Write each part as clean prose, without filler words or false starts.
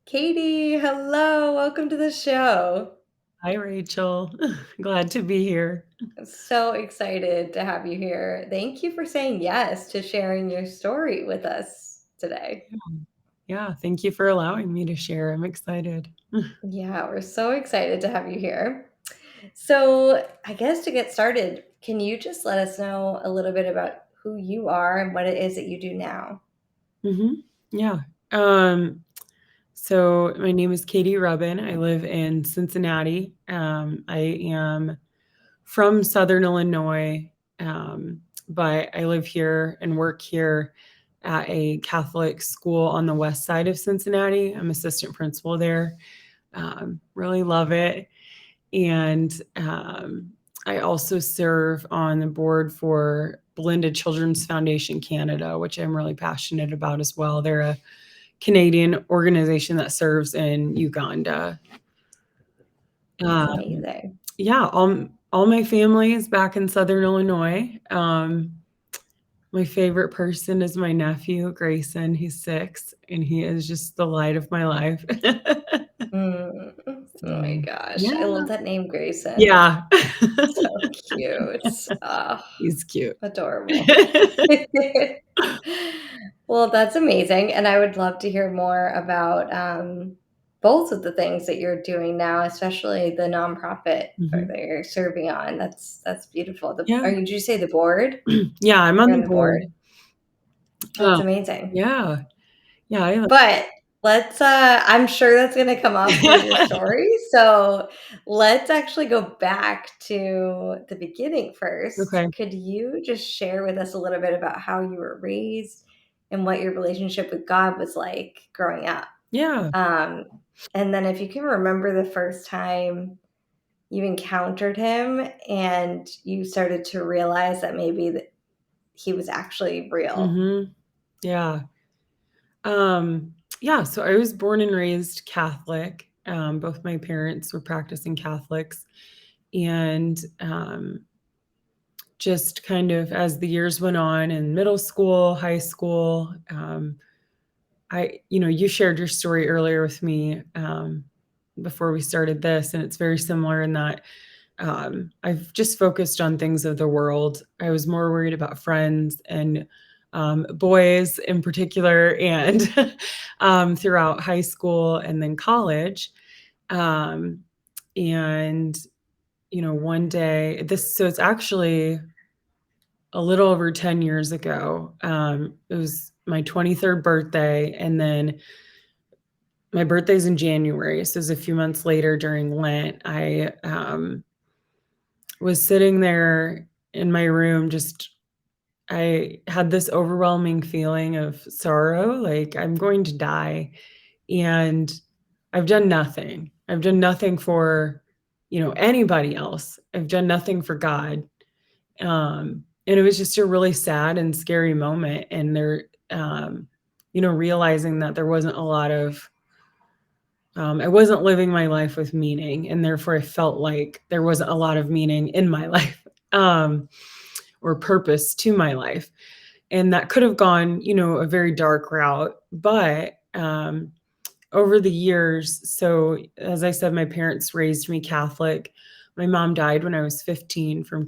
Katie, hello. Welcome to the show. Hi, Rachel. Glad to be here. So excited to have you here. Thank you for saying yes to sharing your story with us today. Yeah, yeah, thank you for allowing me to share. I'm excited. Yeah, we're so excited to have you here. So, I guess to get started, can you just let us know a little bit about who you are and what it is that you do now? hmm Yeah. Um, so my name is Katie Robben. I live in Cincinnati. I am from Southern Illinois, but I live here and work here at a Catholic school on the west side of Cincinnati. I'm assistant principal there. Really love it. And I also serve on the board for Belinda Children's Foundation Canada, which I'm really passionate about as well. They're a Canadian organization that serves in Uganda. That's Um, amazing. yeah, all my family is back in Southern Illinois. My favorite person is my nephew, Grayson. He's 6, and he is just the light of my life. Mm. Oh my So, gosh. I yeah. love that name, Grayson. Yeah. So cute. Ah. He's cute. Adorable. Well, that's amazing, and I would love to hear more about, both of the things that you're doing now, especially the nonprofit Mhm. that you're serving on. That's beautiful. The Yeah. did you say the board? Yeah, I'm on You're the on the board? board. That's Um, amazing. yeah. Yeah, I like But let's, I'm sure that's gonna come up with your story, so let's actually go back to the beginning first. Okay. Could you just share with us a little bit about how you were raised and what your relationship with God was like growing up? Yeah. Um, and then if you can remember the first time you encountered him and you started to realize that maybe that he was actually real. Mhm. Yeah. Yeah, so I was born and raised Catholic. Both my parents were practicing Catholics, and, just kind of as the years went on in middle school, high school, you shared your story earlier with me, before we started this, and it's very similar in that I've just focused on things of the world. I was more worried about friends and boys in particular, and throughout high school and then college. Um, and one day, so it's actually a little over 10 years ago. It was my 23rd birthday, and then my birthday's in January. So it was a few months later during Lent. I was sitting there in my room, just I had this overwhelming feeling of sorrow, like I'm going to die, and I've done nothing. I've done nothing for, anybody else. I've done nothing for God. And it was just a really sad and scary moment, and realizing that there wasn't a lot of I wasn't living my life with meaning, and therefore I felt like there wasn't a lot of meaning in my life, or purpose to my life. And that could have gone, a very dark route. But over the years, so as I said, my parents raised me Catholic. My mom died when I was 15 from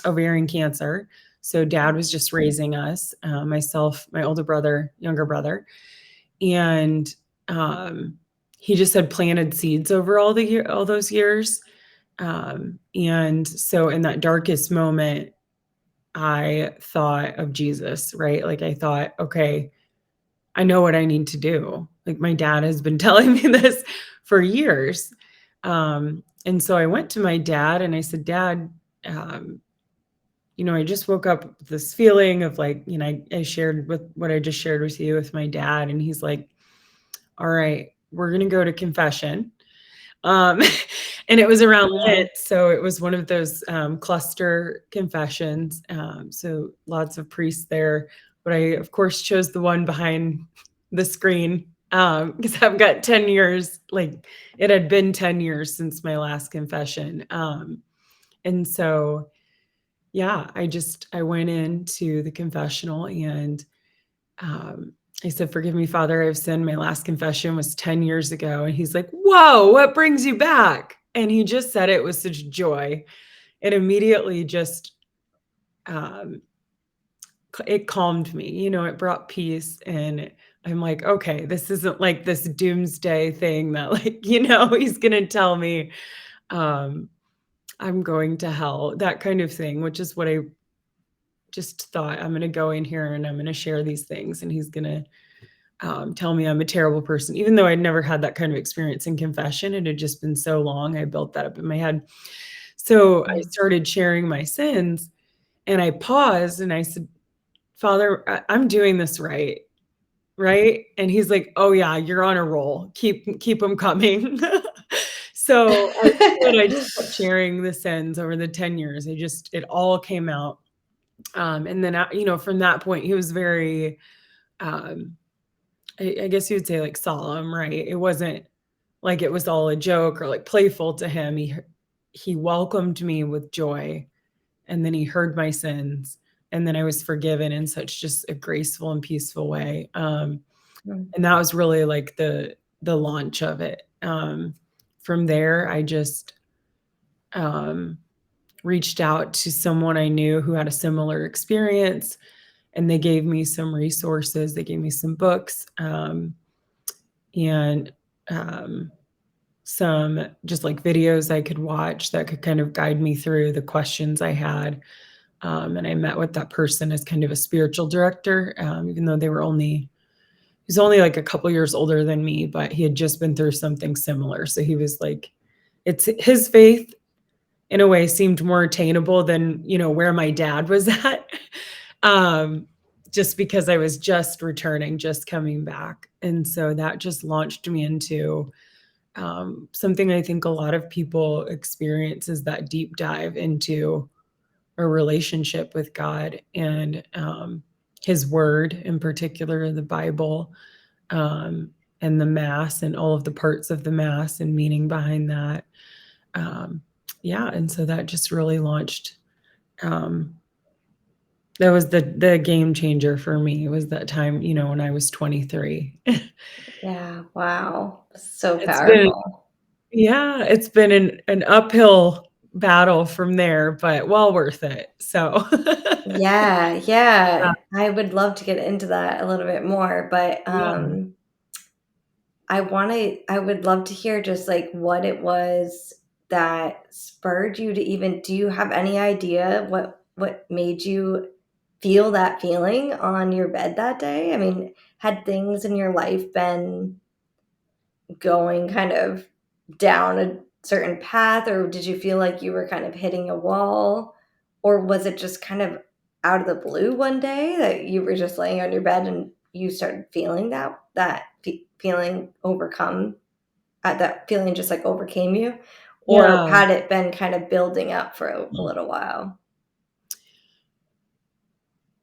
ovarian cancer. So dad was just raising us, myself, my older brother, younger brother, and um, he just had planted seeds over all those years. And so in that darkest moment, I thought of Jesus, right? Like I thought, okay, I know what I need to do. Like my dad has been telling me this for years. And so I went to my dad and I said, Dad, um, I just woke up with this feeling of like, I shared with what I just shared with you with my dad. And he's like, all right, we're going to go to confession. Um, and it was around Wow. Lent, so it was one of those cluster confessions. So lots of priests there, but I, of course, chose the one behind the screen because I've got 10 years. Like it had been 10 years since my last confession, and so yeah, I went into the confessional, and I said, "Forgive me, Father, I've sinned. My last confession was 10 years ago." And he's like, "Whoa, what brings you back?" And he just said it with such joy. And immediately just, um, it calmed me, it brought peace. And I'm like, okay, this isn't like this doomsday thing that, like, he's going to tell me, um, I'm going to hell, that kind of thing, which is what I just thought. I'm going to go in here and I'm going to share these things. And he's going to tell me I'm a terrible person, even though I'd never had that kind of experience in confession. It had just been so long. I built that up in my head. So I Mm. started sharing my sins and I paused and I said, "Father, I'm doing this right. Right?" And he's like, "Oh yeah, you're on a roll. Keep them coming." So I just kept sharing the sins over the 10 years. It all came out. And then, from that point, he was very, um, I guess you would say like solemn, right? It wasn't like it was all a joke or like playful to him. He welcomed me with joy, and then he heard my sins, and then I was forgiven in such just a graceful and peaceful way. Mm. And that was really like the launch of it. From there, I just um, reached out to someone I knew who had a similar experience, and they gave me some resources. They gave me some books, and um, some just like videos I could watch that could kind of guide me through the questions I had. And I met with that person as kind of a spiritual director, even though he's only like a couple years older than me, but he had just been through something similar. So he was like, it's his faith in a way seemed more attainable than, where my dad was at. um, just because I was just returning, just coming back. And so that just launched me into something I think a lot of people experience is that deep dive into a relationship with God and his word, in particular, the Bible, um, and the Mass and all of the parts of the Mass and meaning behind that. Um, yeah, and so that just really launched. Um, that was the game changer for me. Was that time, when I was 23. Yeah, wow. So It's been powerful. Yeah, it's been an uphill battle from there, but well worth it. So Yeah, yeah, yeah. I would love to get into that a little bit more, but, yeah. I would love to hear just, like, what it was that spurred you to even do you have any idea what made you feel that feeling on your bed that day? I mean, had things in your life been going kind of down a certain path, or did you feel like you were kind of hitting a wall? Or was it just kind of out of the blue one day that you were just laying on your bed and you started feeling feeling overcome that feeling just like overcame you? Or Yeah. had it been kind of building up for a little while?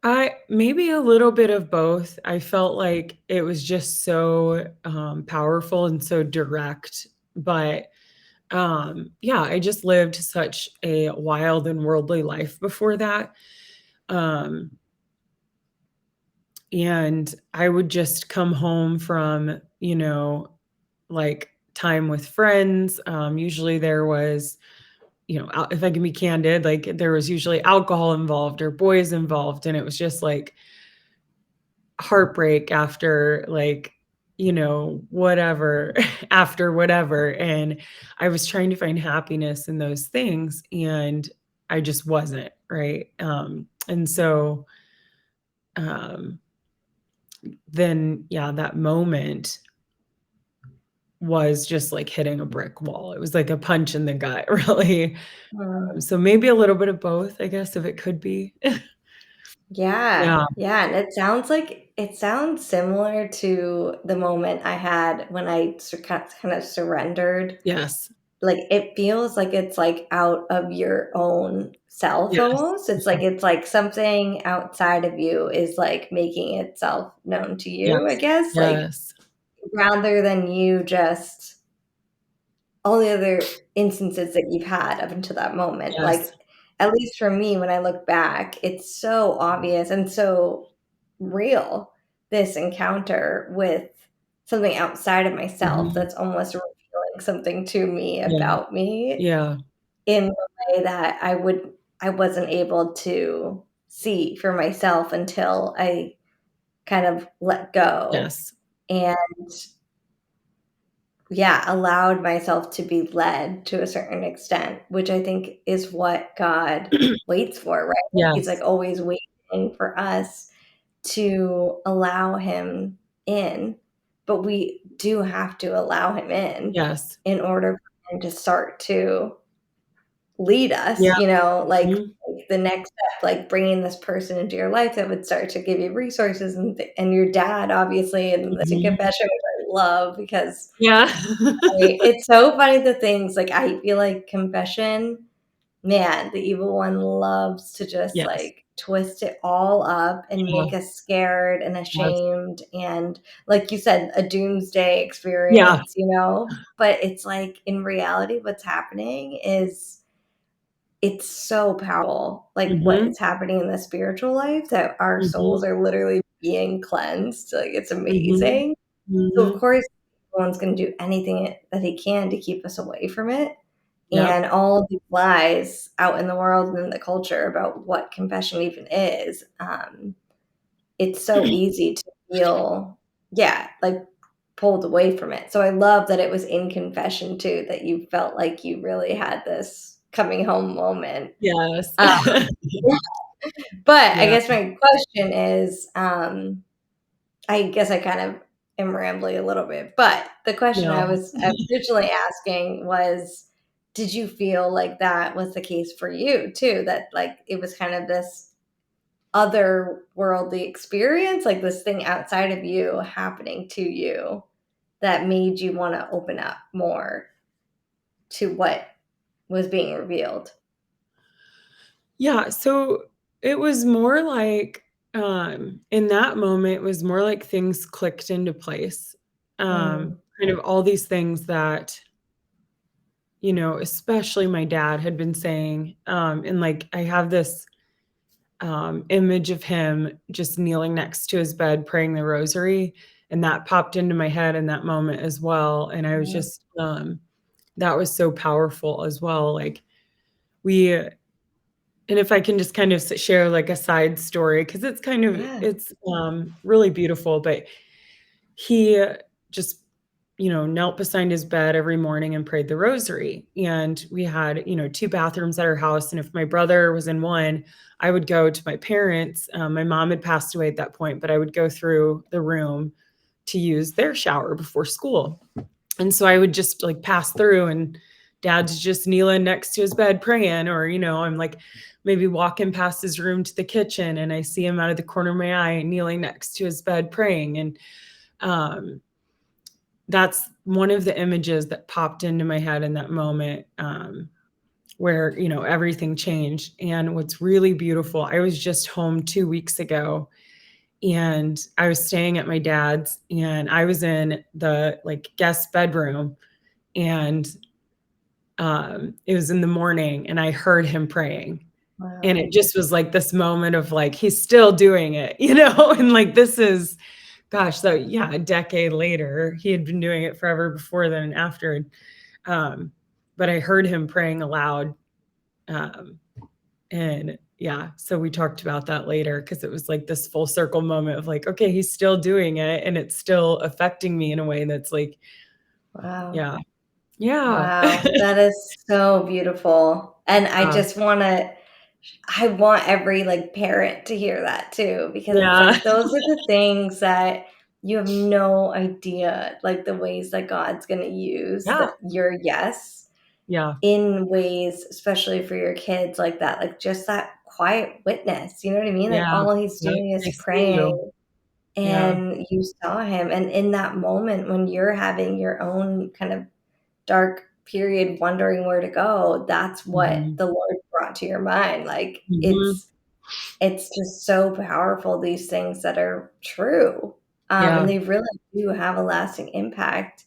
I maybe a little bit of both. I felt like it was just so, powerful and so direct, but, yeah, I just lived such a wild and worldly life before that, um, and I would just come home from, like, time with friends. Usually there was, if I can be candid, like, there was usually alcohol involved or boys involved, and it was just, like, heartbreak after, like, whatever, after whatever, and I was trying to find happiness in those things, and I just wasn't, right? And so, um, then, yeah, that moment was just like hitting a brick wall. It was like a punch in the gut, really. Mm. So maybe a little bit of both, I guess, if it could be. Yeah, Yeah. yeah, and it sounds similar to the moment I had when I kind of surrendered. Yes. Like, it feels like it's, like, out of your own self Yes. almost. It's like something outside of you is, like, making itself known to you, I Yes. guess, like, Yes. rather than you just all the other instances that you've had up until that moment. Yes. Like, at least for me, when I look back, it's so obvious and so real this encounter with something outside of myself Mhm. that's almost revealing something to me Yeah. about me Yeah. in the way that I wasn't able to see for myself until I kind of let go Yes. and, yeah, allowed myself to be led to a certain extent, which I think is what God waits for, right? He's, like, Yes. always waiting for us to allow him in, but we do have to allow him Yes. in order for him to start to lead us, Yeah. like Mhm. the next step, like bringing this person into your life that would start to give you resources and your dad, obviously, and the Mhm. confession, which I love because Yeah. it's so funny the things like I feel like confession, man, the evil one loves to just Yes. like twist it all up and Yeah. make us scared and Yes. ashamed and like you said, a doomsday Yeah. experience, But it's like in reality, what's happening is it's so powerful, like what Mhm. is happening in the spiritual life that our Mhm. souls are literally being cleansed. Like it's Mhm. amazing. So of Mhm. course, one's going to do anything that he can to keep us away from it. Yep. And all these lies out in the world and in the culture about what confession even is, it's so easy to feel, yeah, like pulled away from it. So I love that it was in confession too, that you felt like you really had this coming home moment. Yes. Um, but I Yeah. guess my question is, I guess I kind of am rambling a little bit, but the question I No. was originally asking was, did you feel like that was the case for you too? That like it was kind of this otherworldly experience, like this thing outside of you happening to you that made you want to open up more to what was being revealed? Yeah, so it was more like, in that moment, it was more like things clicked into place. Mm, Kind of all these things that, especially my dad had been saying, and, like, I have this, image of him just kneeling next to his bed praying the rosary, and that popped into my head in that moment as well, and I was mm, just, that was so powerful as well, like, we and if I can just kind of share like a side story, because yeah. it's, really beautiful, but he just, knelt beside his bed every morning and prayed the rosary, and we had, 2 bathrooms at our house, and if my brother was in one, I would go to my parents, my mom had passed away at that point, but I would go through the room to use their shower before school. And so I would just like pass through and dad's just kneeling next to his bed praying, or, I'm like maybe walking past his room to the kitchen and I see him out of the corner of my eye kneeling next to his bed praying. And um, that's one of the images that popped into my head in that moment, where, everything changed. And what's really beautiful, I was just home 2 weeks ago and I was staying at my dad's and I was in the like guest bedroom and it was in the morning and I heard him praying. And Wow. it just was like this moment of like, he's still doing it, and like, this is, gosh, so yeah, a decade later, he had been doing it forever before then and after. Um, but I heard him praying aloud. Um, and yeah, so we talked about that later because it was like this full circle moment of like, okay, he's still doing it and it's still affecting me in a way that's like, Wow. yeah, yeah, Wow. That is so beautiful. And yeah, I want every, like, parent to hear that too, because it's yeah, like those are the things that you have no idea, like, the ways that God's gonna use yeah, that your yes yeah, in ways, especially for your kids like that, like, just that quiet witness, you know what I mean? Like, yeah, all he's yep, doing I is see you. praying, Yeah, and you saw him, and in that moment when you're having your own kind of dark period wondering where to go, that's what mhm, the Lord brought to your mind, like, mhm, it's just so powerful, these things that are true, and yeah, they really do have a lasting impact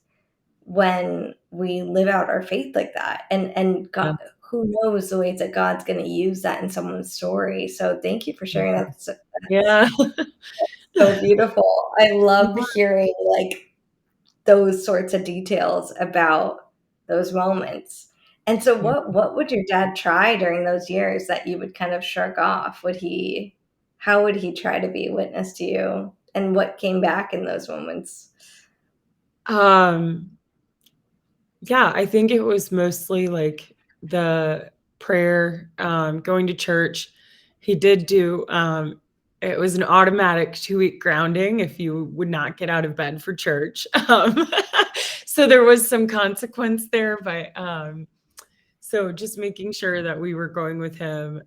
when we live out our faith like that, and yeah, God who knows the ways that God's gonna use that in someone's story, so thank you for sharing mhm. that, that's Yeah, So beautiful. I love hearing, like, those sorts of details about those moments. And so Yeah. what would your dad try during those years that you would kind of shrug off? Would he How would he try to be a witness to you? And what came back in those moments? Um, yeah, I think it was mostly like the prayer, going to church. He did do, it was an automatic 2-week grounding if you would not get out of bed for church. So there was some consequence there, but so just making sure that we were going with him,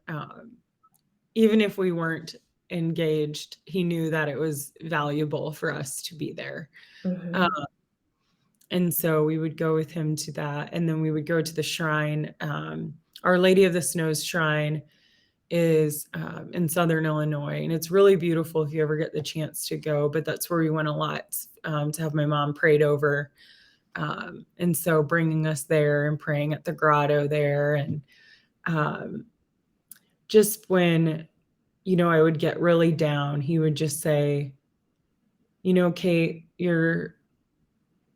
even if we weren't engaged, he knew that it was valuable for us to be there. Uh, Mhm. and so we would go with him to that, and then we would go to the shrine. Our Lady of the Snows shrine is in Southern Illinois, and it's really beautiful if you ever get the chance to go. But that's where we went a lot, to have my mom prayed over, and so bringing us there and praying at the grotto there, and um, just when I would get really down, he would just say, Kate, you're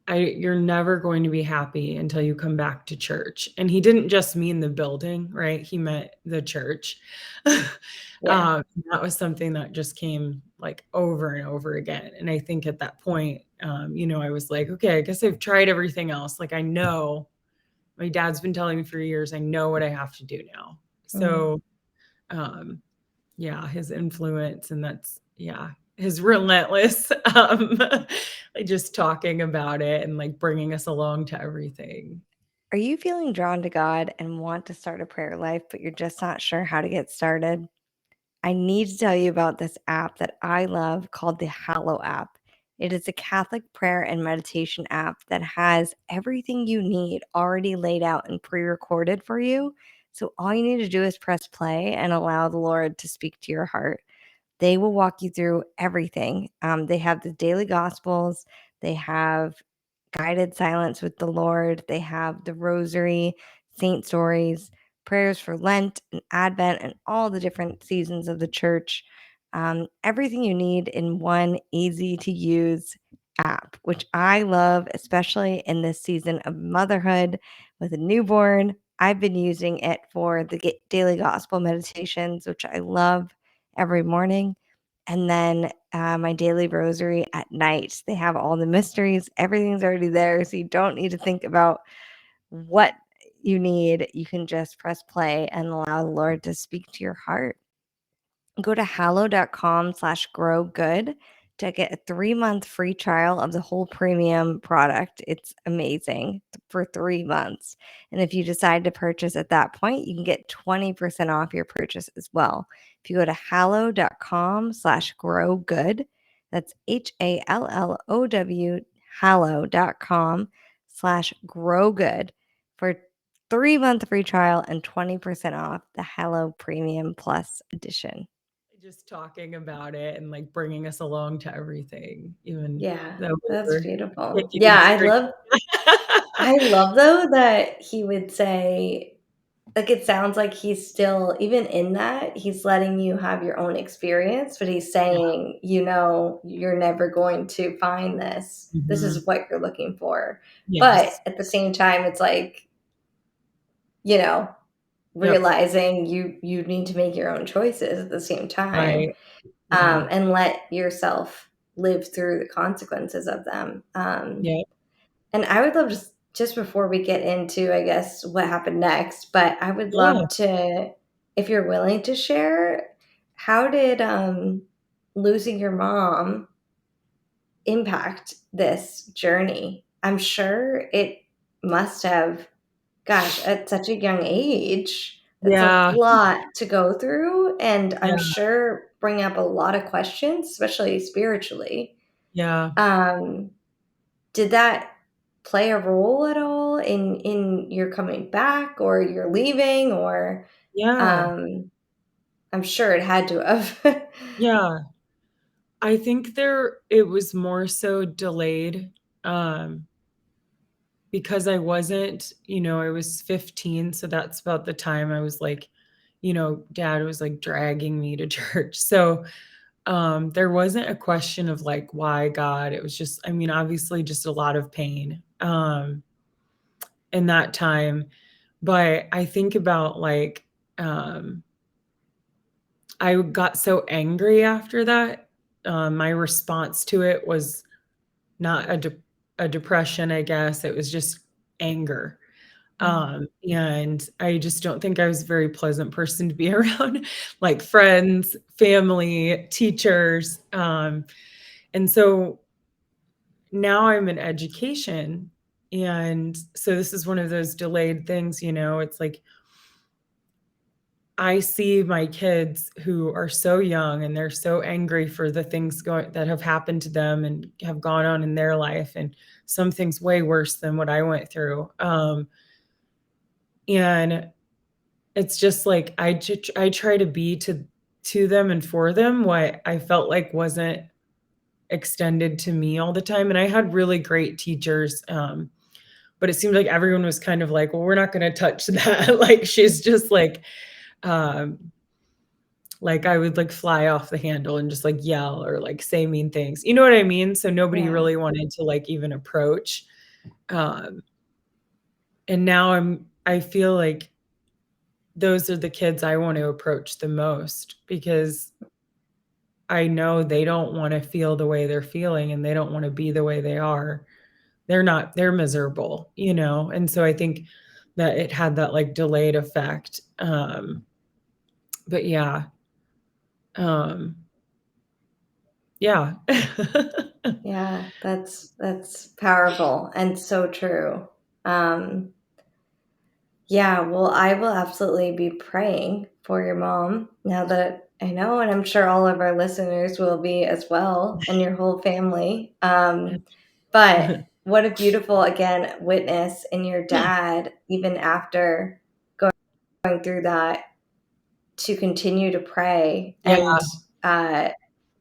never going to be happy until you come back to church. And he didn't just mean the building, right? He meant the church. Yeah. That was something that just came like over and over again. And I think at that point, I was like, okay, I guess I've tried everything else. Like I know my dad's been telling me for years, I know what I have to do now. Mm. So, um, yeah, his influence, and that's yeah, his relentless, like, just talking about it and, like, bringing us along to everything. Are you feeling drawn to God and want to start a prayer life, but you're just not sure how to get started? I need to tell you about this app that I love called the Hallow app. It is a Catholic prayer and meditation app that has everything you need already laid out and pre recorded for you. So all you need to do is press play and allow the Lord to speak to your heart. They will walk you through everything. They have the daily gospels, they have guided silence with the Lord, they have the rosary, saint stories, prayers for Lent and Advent, and all the different seasons of the church. Everything you need in one easy to use app, which I love, especially in this season of motherhood with a newborn. I've been using it for the daily gospel meditations, which I love every morning. And then my daily rosary at night. They have all the mysteries. Everything's already there. So you don't need to think about what you need. You can just press play and allow the Lord to speak to your heart. Go to hallow.com/grow good to get a 3-month free trial of the whole premium product. It's amazing for 3 months. And if you decide to purchase at that point, you can get 20% off your purchase as well. If you go to hallow.com/grow good, that's HALLOW, hallow.com/grow good for 3-month free trial and 20% off the Hallow Premium Plus edition. Just talking about it and, like, bringing us along to everything, even Yeah, though we that's were beautiful. taking Yeah, extreme. I love though that he would say, like, it sounds like he's still, even in that, he's letting you have your own experience, but he's Yeah, saying, "You're never going to find this. This mhm. is what you're looking for." But Yes. at the same time, it's like, you know, Yep. realizing you need to make your own choices at the same time, Right. Yeah. and let yourself live through the consequences of them. Yep. And I would love just before we get into, I guess, what happened next, but I would Yeah. love to, if you're willing to share, how did losing your mom impact this journey? I'm sure it must have, gosh, at such a young age, that's a Yeah. lot to go through, and Yeah. I'm sure bring up a lot of questions, especially spiritually. Yeah. Um, did that play a role at all in your coming back or your leaving, or Yeah. um, I'm sure it had to have. Yeah. I think it was more so delayed, um, because I was 15, so that's about the time I was like, dad was like dragging me to church. So, There wasn't a question of like, why God? It was just, I mean, obviously just a lot of pain in that time. But I think about like, I got so angry after that. My response to it was not a depression, I guess. It was just anger. Mm. And I just don't think I was a very pleasant person to be around, like friends, family, teachers. And so now I'm in education. And so this is one of those delayed things, you know, it's like I see my kids who are so young and they're so angry for the things going that have happened to them and have gone on in their life, and some things way worse than what I went through. And it's just like I try to be to them and for them what I felt like wasn't extended to me all the time. And I had really great teachers, but it seemed like everyone was kind of like, well, we're not going to touch that. Like she's just um, like I would like fly off the handle and just like yell or like say mean things. You know what I mean? So nobody Yeah. really wanted to like even approach. Um, and now I feel like those are the kids I want to approach the most because I know they don't want to feel the way they're feeling and they don't want to be the way they are. They're miserable, you know? And so I think that it had that like delayed effect. But yeah. Um, yeah. Yeah, that's powerful and so true. Um, yeah, well, I will absolutely be praying for your mom now that I know, and I'm sure all of our listeners will be as well, and your whole family. But what a beautiful, again, witness in your dad, even after going through that, to continue to pray Yeah, and uh,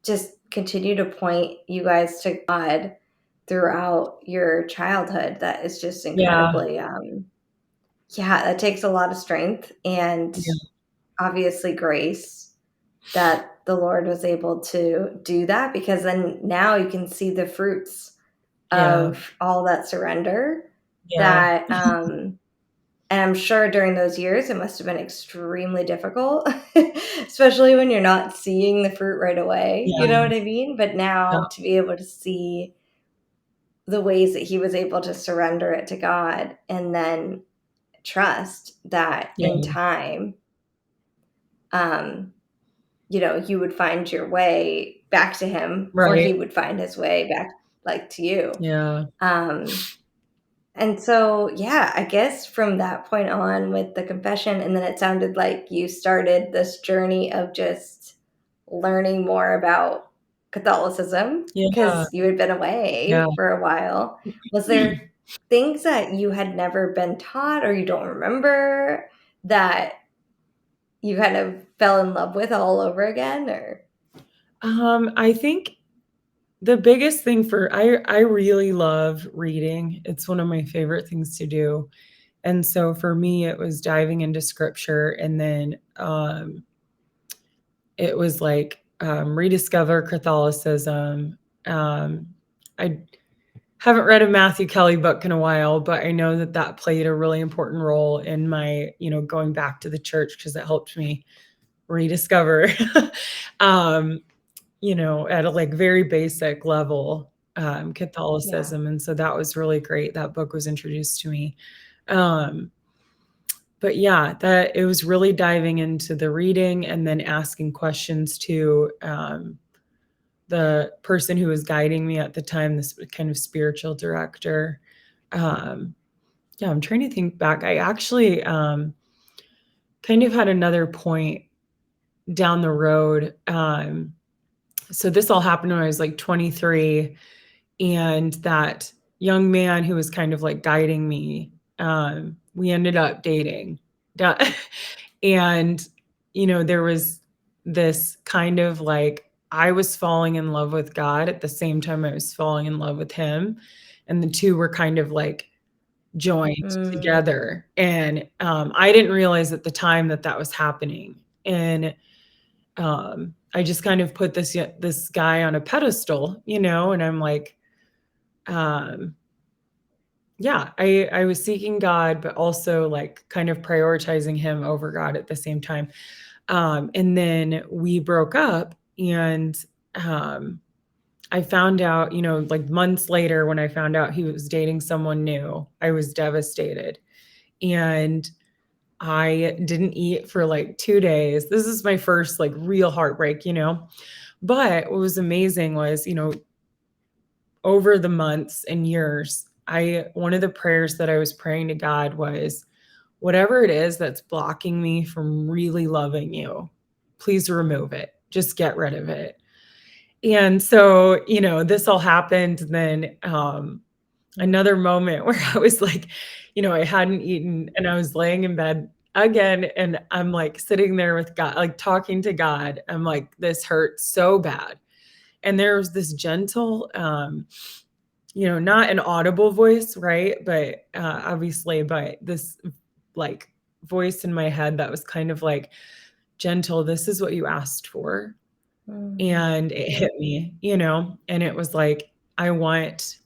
just continue to point you guys to God throughout your childhood. That is just yeah, incredibly, yeah, that takes a lot of strength and yeah, obviously grace that the Lord was able to do that, because then now you can see the fruits yeah, of all that surrender yeah, that and I'm sure during those years it must have been extremely difficult, especially when you're not seeing the fruit right away, you know yeah, what I mean? But yeah, now to be able to see the ways that he was able to surrender it to God and then trust that in yeah, time, um, you would find your way back to him, or right, he would find his way back, like, to you. yeah, Um, and so, yeah, I guess from that point on with the confession, and then it sounded like you started this journey of just learning more about Catholicism yeah, because you had been yeah. away for a while. Was there things that you had never been taught or you don't remember that you kind of fell in love with all over again, or I think the biggest thing for I really love reading. It's one of my favorite things to do. And so for me, it was diving into scripture and then it was like rediscover Catholicism. I haven't read a Matthew Kelly book in a while, but I know that that played a really important role in my, you know, going back to the church because it helped me rediscover, um, you know, at a like very basic level, yeah. Catholicism. And so that was really great. That book was introduced to me. Um, but yeah, that it was really diving into the reading and then asking questions to the person who was guiding me at the time, this kind of spiritual director. Um, yeah, I'm trying to think back. I actually kind of had another point down the road. So this all happened when I was like 23, and that young man who was kind of like guiding me, we ended up dating. And, you know, there was this kind of like I was falling in love with God at the same time I was falling in love with him. And the two were kind of like joined Mm, together. And I didn't realize at the time that that was happening. And I just kind of put this guy on a pedestal, and I'm like, um, yeah, I was seeking God, but also like kind of prioritizing him over God at the same time. And then we broke up, and um, I found out, like months later when I found out he was dating someone new, I was devastated. And I didn't eat for like 2 days. This is my first like real heartbreak. But what was amazing was, over the months and years, I one of the prayers that I was praying to God was, whatever it is that's blocking me from really loving you, please remove it. Just get rid of it. And so, this all happened. And then another moment where I was like, I hadn't eaten and I was laying in bed again. And I'm like sitting there with God, like talking to God. I'm like, this hurts so bad. And there was this gentle, not an audible voice, right? But obviously, but this like voice in my head that was kind of like, gentle, this is what you asked for. Mm. And it hit me, and it was like, I want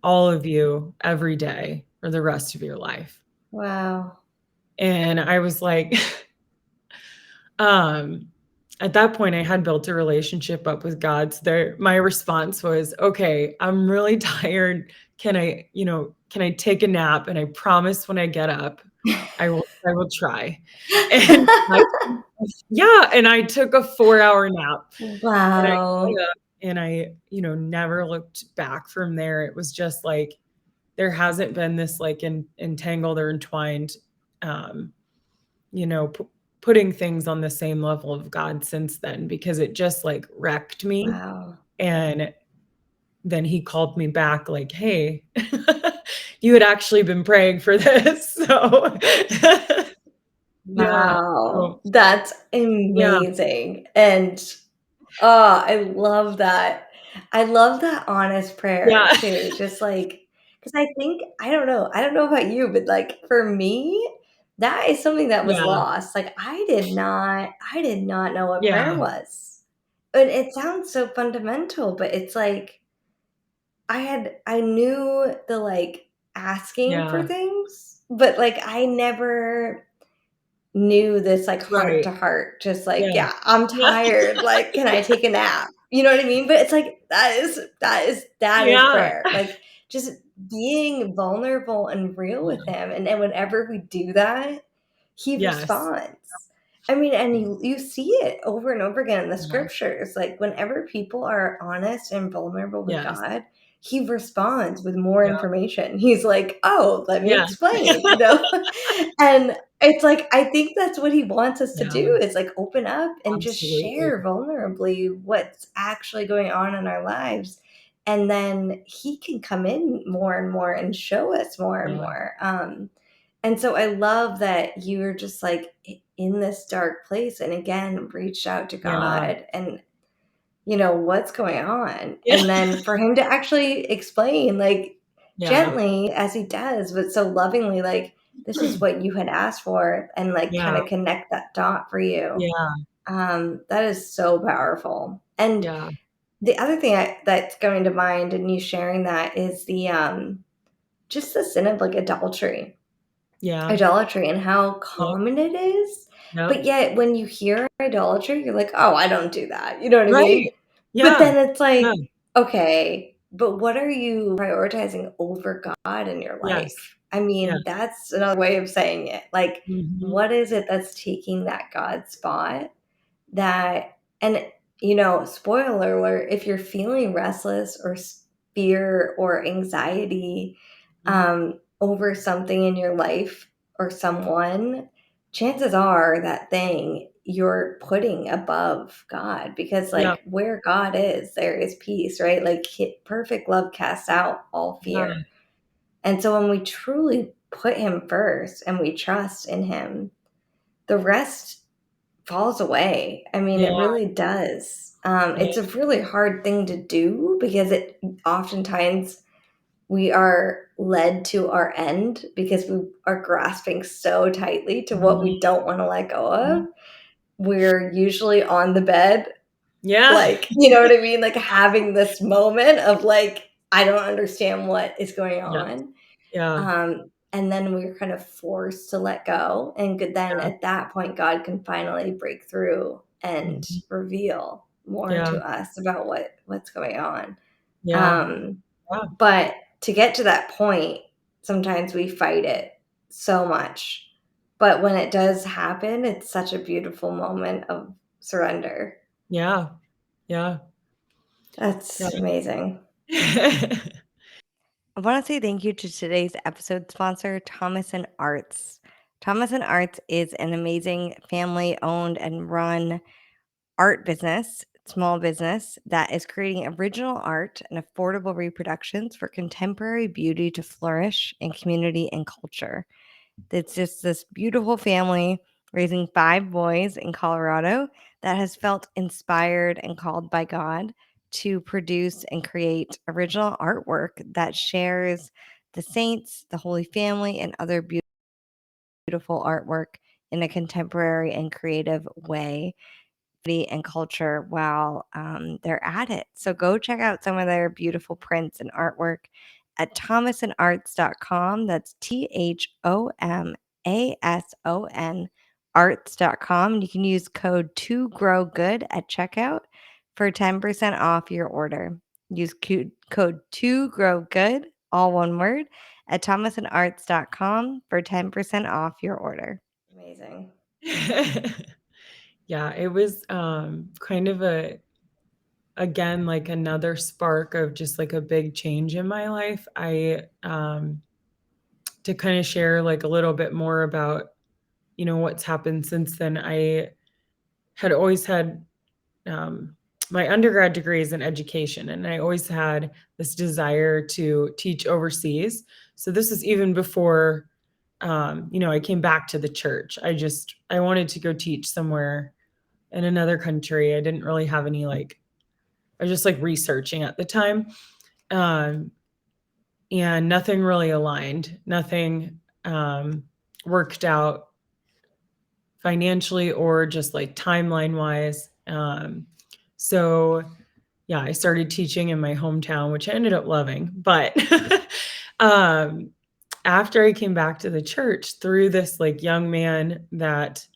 all of you every day for the rest of your life. Wow. And I was like, um, at that point, I had built a relationship up with God. So my response was, okay, I'm really tired. Can I take a nap? And I promise when I get up, I will try. And yeah, and I took a 4-hour nap, and I Wow. got up and I, never looked back from there. It was just like, there hasn't been this like entangled or entwined, um, you know, p- putting things on the same level of God since then, because it just like wrecked me. Wow. And then he called me back like, hey, you had actually been praying for this. So yeah. Wow. So That's yeah. amazing. And oh, I love that. I love that honest prayer Yeah. too. Just like, because I don't know about you, but like for me, that is something that was Yeah. lost. Like I did not know what prayer Yeah. was. And it sounds so fundamental, but it's like I knew the like asking for Yeah. things, but like I never knew this like heart Right. to heart, just like, Yeah. "Yeah, I'm Yeah. tired, like, can I take a nap?" You know what I mean? But it's like, that is Yeah. prayer, like, just being vulnerable and real with Yeah. him, and then whenever we do that, he Yes. responds. I mean, and you see it over and over again in the Yeah. scriptures, like, whenever people are honest and vulnerable with Yes. God, he responds with more Yeah. information. He's like, "Oh, let me Yeah. explain," you know? And it's like, I think that's what he wants us to Yeah. do is like open up and just Absolutely. share vulnerably what's actually going on in our lives. And then he can come in more and more and show us more and Yeah. more. And so I love that you're just like in this dark place and again reached out to Yeah. God and what's going on? Yeah. And then for him to actually explain, like, Yeah. gently as he does, but so lovingly, like, this is what you had asked for, and like kind Yeah. of connect that dot for you. Yeah. That is so powerful. And Yeah. the other thing that's going to mind in you sharing that is the just the sin of like Yeah. idolatry and how Yep. common it is. Yep. But yet when you hear idolatry, you're like, "Oh, I don't do that." You know what I Right. mean? But Yeah. then it's Yeah. like, okay, but what are you prioritizing over God in your Yes. life? I Yes. mean, that's another way of saying it. Like, Mhm. what is it that's taking that God spot that and spoiler alert, if you're feeling restless or fear or anxiety Mhm. over something in your life or someone, chances are that thing you're putting above God because Yep. like where God is, there is peace, right? Like perfect love casts out all Yeah. fear. And so when we truly put him first and we trust in him, the rest falls away. I mean, it Yeah. really does. Yeah. It's a really hard thing to do because it oftentimes we are led to our end because we are grasping so tightly to what we Mhm. don't want to let go of. Mhm. We're usually on the bed Yeah. Like, you know what I mean? Like having this moment of like, I don't understand what is going Yes. on. Yeah. And then we're kind of forced to let go. And then Yeah. at that point, God can finally break through and Mhm. reveal more Yeah. to us about what's going on. Yeah. Um, Yeah. but to get to that point, sometimes we fight it so much. But when it does happen, it's such a beautiful moment of surrender. Yeah. Yeah. That's amazing. Yeah. I want to say thank you to today's episode sponsor, Thomas and Arts. Thomas and Arts is an amazing family owned and run art business, small business that is creating original art and affordable reproductions for contemporary beauty to flourish in community and culture. It's just this beautiful family raising 5 boys in Colorado that has felt inspired and called by God to produce and create original artwork that shares the saints, the Holy Family, and other beautiful artwork in a contemporary and creative way and culture while they're at it. So go check out some of their beautiful prints and artwork at thomasandarts.com. That's THOMASON arts.com. And you can use code 2GROWGOOD at checkout for 10% off your order. Use code 2GROWGOOD, all one word, at thomasandarts.com for 10% off your order. Amazing. Yeah, it was, kind of again, like another spark of just like a big change in my life. To kind of share like a little bit more about, what's happened since then. I had always had, um, my undergrad degree is in education, and I always had this desire to teach overseas. So this is even before, I came back to the church. I wanted to go teach somewhere in another country. I didn't really have any like, I was just like researching at the time. Um, and nothing really aligned. Nothing worked out financially or just like timeline wise. So yeah, I started teaching in my hometown, which I ended up loving. But um, after I came back to the church through this like young man that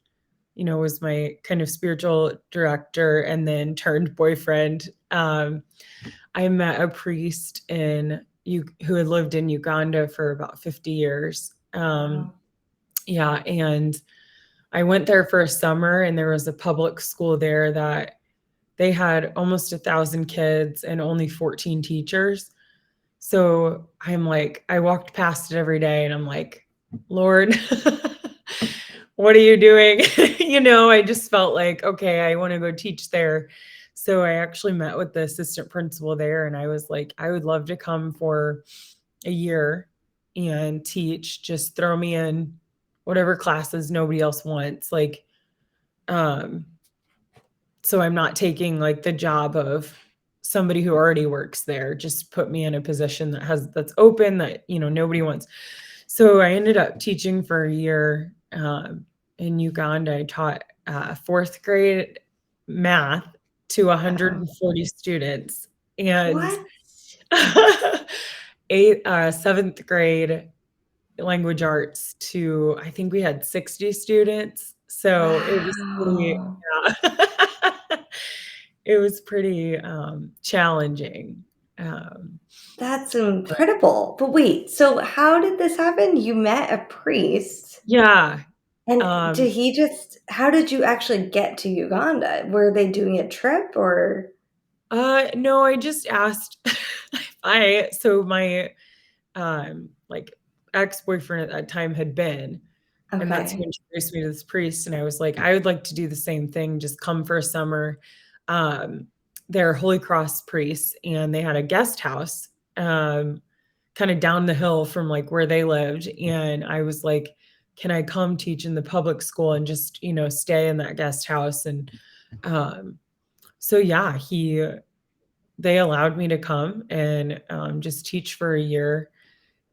was my kind of spiritual director and then turned boyfriend. I met a priest who had lived in Uganda for about 50 years. Wow. Yeah, and I went there for a summer, and there was a public school there that they had almost 1,000 kids and only 14 teachers. So I'm like, I walked past it every day, and I'm like, Lord, what are you doing? I just felt like, okay, I want to go teach there. So I actually met with the assistant principal there, and I was like, I would love to come for a year and teach. Just throw me in whatever classes nobody else wants. Like, um, so I'm not taking like the job of somebody who already works there. Just put me in a position that's open that nobody wants. So I ended up teaching for a year in Uganda. I taught fourth grade math to Wow. 140 students, and What? seventh grade language arts to, I think we had 60 students. So it was pretty, Wow. yeah. It was pretty challenging. Um, That's but incredible. But wait, so how did this happen? You met a priest, yeah. and Um, did he just how did you actually get to Uganda? Were they doing a trip or no, I just asked if so my like ex-boyfriend at that time had been, and that's who okay. introduced me to this priest. And I was like, I would like to do the same thing, just come for a summer. Um, they're Holy Cross priests, and they had a guest house kind of down the hill from like where they lived. And I was like, can I come teach in the public school and just, stay in that guest house? And um, so yeah, they allowed me to come and just teach for a year.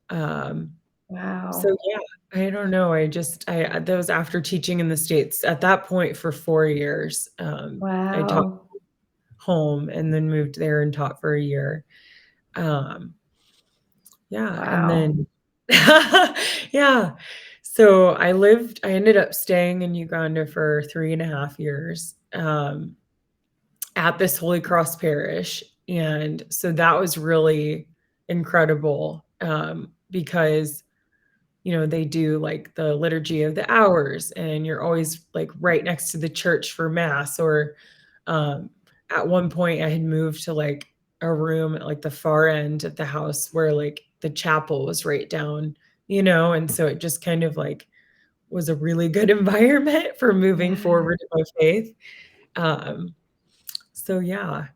Um, so Wow. yeah, I don't know. That was after teaching in the States at that point for 4 years. I taught Wow. home and then moved there and taught for a year. Um, yeah, and Wow. then yeah. So I ended up staying in Uganda for 3.5 years, at this Holy Cross parish, and so that was really incredible, because they do like the liturgy of the hours, and you're always like right next to the church for mass. Or um, at one point, I had moved to like a room at like the far end of the house where like the chapel was right down, and so it just kind of like was a really good environment for moving Yeah. forward in my faith. Um, so yeah.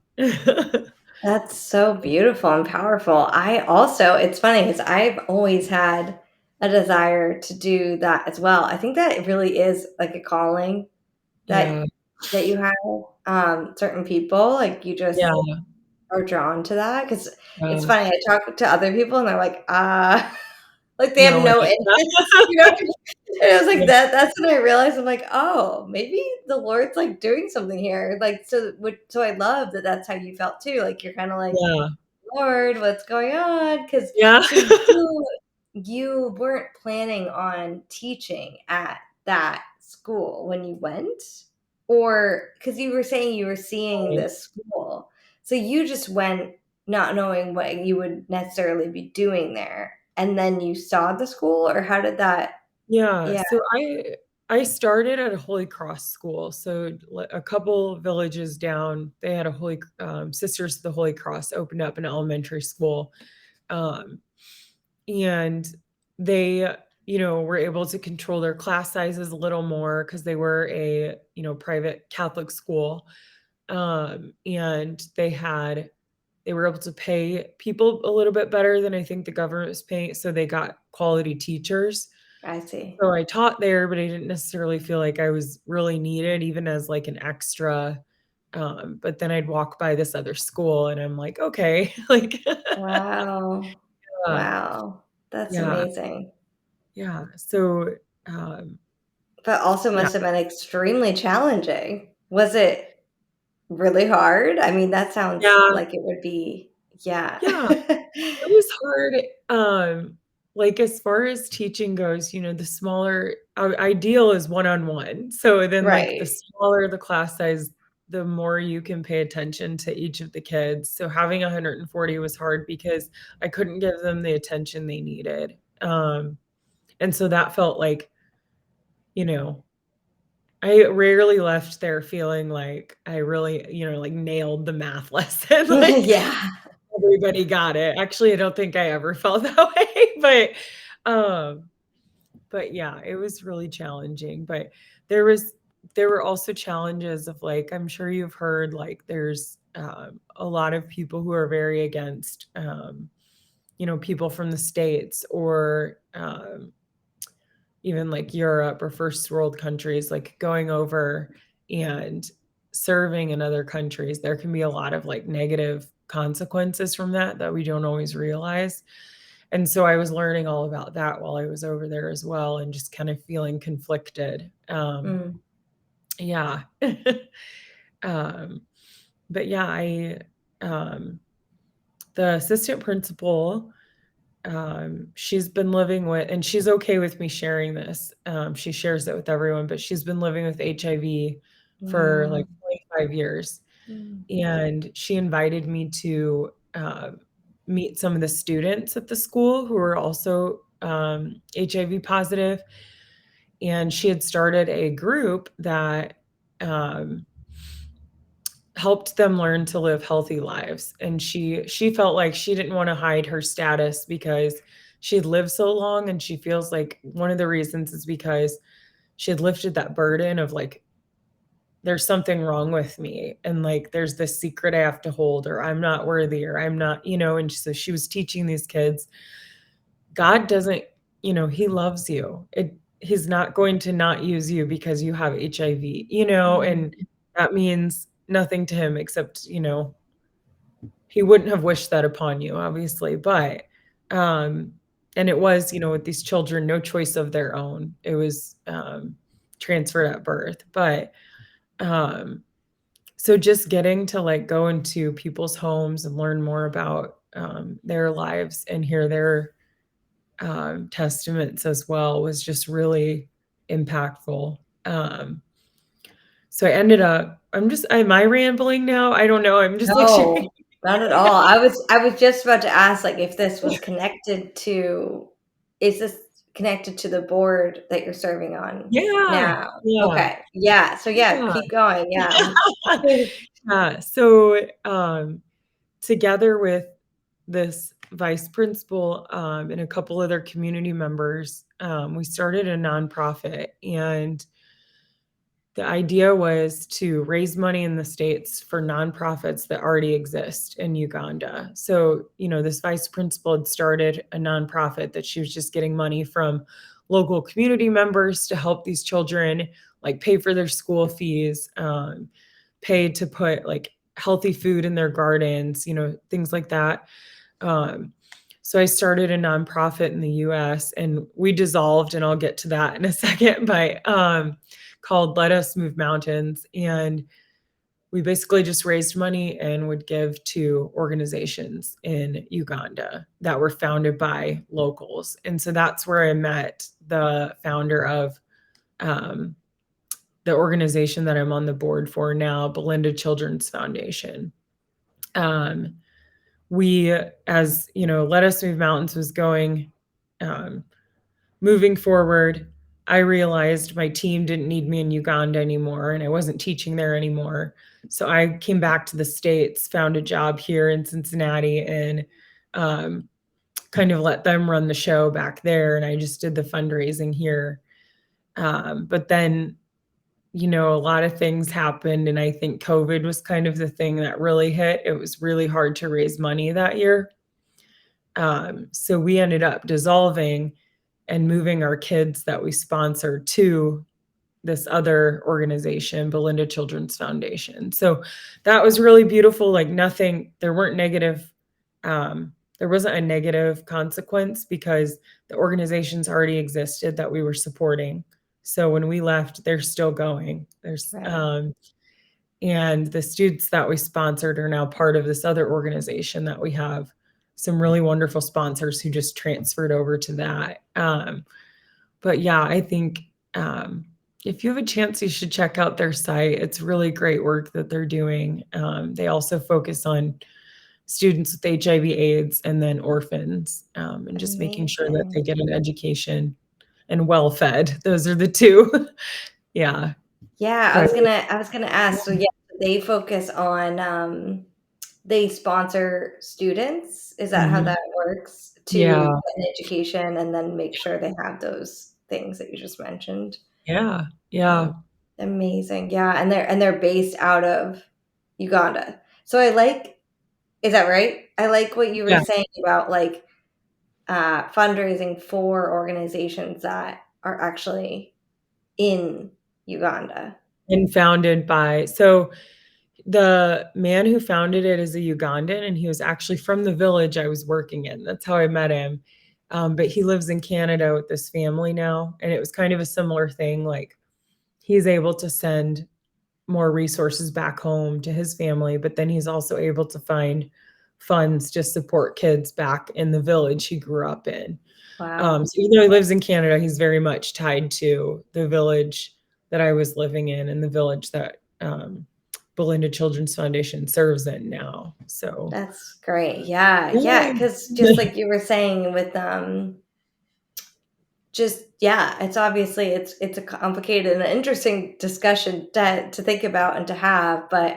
That's so beautiful and powerful. I also it's funny because I've always had a desire to do that as well. I think that it really is like a calling Yeah, that you have, certain people, like, you yeah, just are drawn to that because it's yeah. funny, I talk to other people and they're like, like, they have No, I no get interest, that. you know? And I was like, Yeah, that's when I realized, I'm like, "Oh, maybe the Lord's, like, doing something here." Like, so I love that that's how you felt too, like, you're kinda like, yeah, "Lord, what's going on?" 'Cause yeah. so you weren't planning on teaching at that school when you went? Or because you were saying you were seeing Right. this school, so you just went not knowing what you would necessarily be doing there, and then you saw the school, or how did that Yeah, yeah, so I started at a Holy Cross school, so a couple villages down, they had a Sisters of the Holy Cross opened up an elementary school, um, and they, were able to control their class sizes a little more because they were a, private Catholic school, and they were able to pay people a little bit better than I think the government was paying, so they got quality teachers. I see. So I taught there, but I didn't necessarily feel like I was really needed even as like an extra. But then I'd walk by this other school and I'm like, okay, like, Wow. uh, Wow. That's yeah, amazing. yeah. So, um, But also yeah, must have been extremely challenging. Was it really hard? I mean, that sounds yeah, like it would be yeah. yeah. It was hard, like, as far as teaching goes, the smaller ideal is one-on-one. So then, like, the Right. smaller the class size, the more you can pay attention to each of the kids. So having 140 was hard because I couldn't give them the attention they needed. And so that felt like, you know, I rarely left there feeling like I really, like, nailed the math lesson, like Yeah. everybody got it. Actually, I don't think I ever felt that way, um, but yeah, it was really challenging. But there was there were also challenges of like I'm sure you've heard like there's a lot of people who are very against people from the States or even like Europe or first world countries, like going over and serving in other countries, there can be a lot of like negative consequences from that we don't always realize. And so I was learning all about that while I was over there as well and just kind of feeling conflicted. Mm. Yeah. um, but yeah, um, the assistant principal, she's been living with, and she's okay with me sharing this. She shares it with everyone, but she's been living with HIV for Wow. like 25 years. Mm. And she invited me to meet some of the students at the school who are also HIV positive. And she had started a group that um, helped them learn to live healthy lives. And she felt like she didn't want to hide her status because she had lived so long, and she feels like one of the reasons is because she had lifted that burden of like there's something wrong with me, and like there's this secret I have to hold, or I'm not worthy, or I'm not, and so she was teaching these kids God doesn't, he loves you. He's not going to not use you because you have HIV, Mm. and that means nothing to him except, he wouldn't have wished that upon you, obviously. But um and it was, with these children, no choice of their own. It was transferred at birth. But um So just getting to like go into people's homes and learn more about their lives and hear their testaments as well was just really impactful. So I ended up, am I rambling now? I don't know. I'm just like sharing. No, not at all. I was just about to ask, like, if this was connected to is this connected to the board that you're serving on Yeah. now? Yeah. Okay. Yeah. So yeah, Yeah. keep going. Yeah. Yeah. So together with this vice principal and a couple other community members, we started a nonprofit, and the idea was to raise money in the States for nonprofits that already exist in Uganda. So, this vice principal had started a nonprofit that she was just getting money from local community members to help these children, like pay for their school fees, pay to put like healthy food in their gardens, things like that. Um, so I started a nonprofit in the US, and we dissolved, and I'll get to that in a second, but called Let Us Move Mountains. And we basically just raised money and would give to organizations in Uganda that were founded by locals. And so that's where I met the founder of um, the organization that I'm on the board for now, Belinda Children's Foundation. Um, we, as Let Us Move Mountains was going, um, moving forward, I realized my team didn't need me in Uganda anymore, and I wasn't teaching there anymore. So I came back to the States, found a job here in Cincinnati, and um, kind of let them run the show back there. And I just did the fundraising here. But then, a lot of things happened, and I think COVID was kind of the thing that really hit. It was really hard to raise money that year. So we ended up dissolving and moving our kids that we sponsored to this other organization, Belinda Children's Foundation. So that was really beautiful. Like there wasn't a negative consequence because the organizations already existed that we were supporting. So when we left, they're still going. Right. And the students that we sponsored are now part of this other organization that we have some really wonderful sponsors who just transferred over to that. But yeah, I think if you have a chance, you should check out their site. It's really great work that they're doing. They also focus on students with HIV/AIDS and then orphans, and just making sure that Amazing. they get an education and well fed. Those are the two. Yeah. Yeah, I But was gonna ask, so yeah, they focus on, they sponsor students? Is that how mhm. that works? To Yeah. get an education and then make sure they have those things that you just mentioned? Yeah. Um, Yeah. Amazing, yeah, and they're based out of Uganda. So I like is that right? I like what you were Yeah. saying about, like, fundraising for organizations that are actually in Uganda. And founded by, so the man who founded it is a Ugandan, and he was actually from the village I was working in. That's how I met him. But he lives in Canada with this family now, and it was kind of a similar thing. Like he's able to send more resources back home to his family, but then he's also able to find funds to support kids back in the village he grew up in. Wow, So even though he lives in Canada, he's very much tied to the village that I was living in and the village that Belinda Children's Foundation serves in now. So that's great. Yeah, yeah, yeah, because just like you were saying with, just yeah, it's obviously it's a complicated and interesting discussion to think about and to have, but,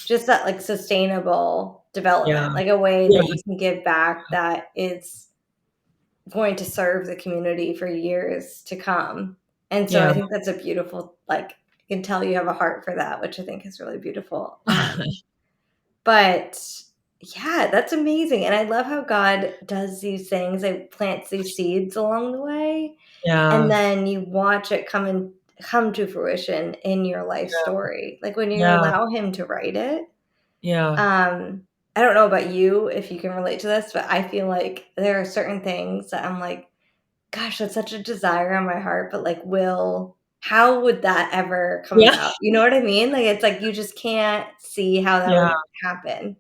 just that, like, sustainable yeah, development, like a way that you yes, can give back that is going to serve the community for years to come. And so I yeah, think that's a beautiful, like, I can tell you have a heart for that, which I think is really beautiful. But yeah, that's amazing. And I love how God does these things, like plants these seeds along the way, and yeah, then you watch it come to fruition in your life story. Like when you yeah, allow him to write it, yeah, um, I don't know about you if you can relate to this, but I feel like there are certain things that I'm like, gosh, that's such a desire on my heart, but like will how would that ever come Yeah. about? You know what I mean? Like, it's like you just can't see how that Yeah. would happen,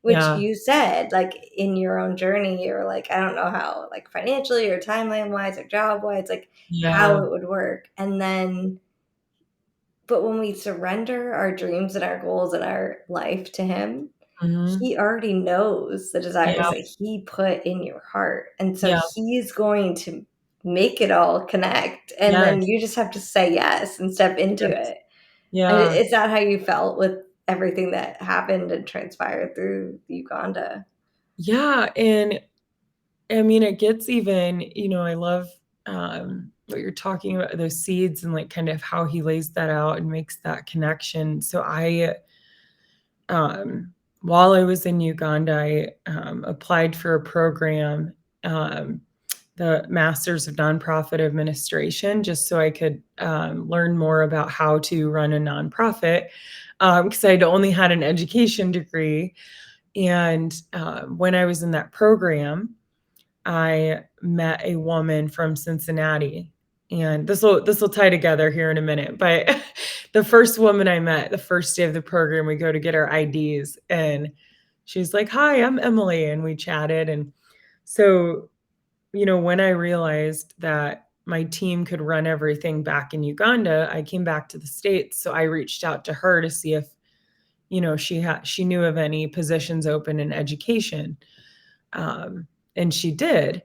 which Yeah. you said, like, in your own journey, you're like, I don't know how, like, financially or timeline-wise or job-wise, like, how Yeah. it would work, and then but when we surrender our dreams and our goals and our life to him, Mhm. he already knows the desires Yeah. that he put in your heart, and so Yeah. he's going to make it all connect, and then Yes. you just have to say yes and step into Yes. it. And Yeah. is that how you felt with everything that happened and transpired through Uganda? Yeah, and I mean, it gets even, I love, what you're talking about, those seeds and, like, kind of how he lays that out and makes that connection. So um, while I was in Uganda, I applied for a program, um, the Masters of Nonprofit Administration, just so I could, learn more about how to run a nonprofit, because I'd only had an education degree. And, when I was in that program, I met a woman from Cincinnati, and this will tie together here in a minute, but the first woman I met, the first day of the program, we go to get our IDs, and she's like, "Hi, I'm Emily," and we chatted, and so, when I realized that my team could run everything back in Uganda, I came back to the States, so I reached out to her to see if, she knew of any positions open in education, um, and she did,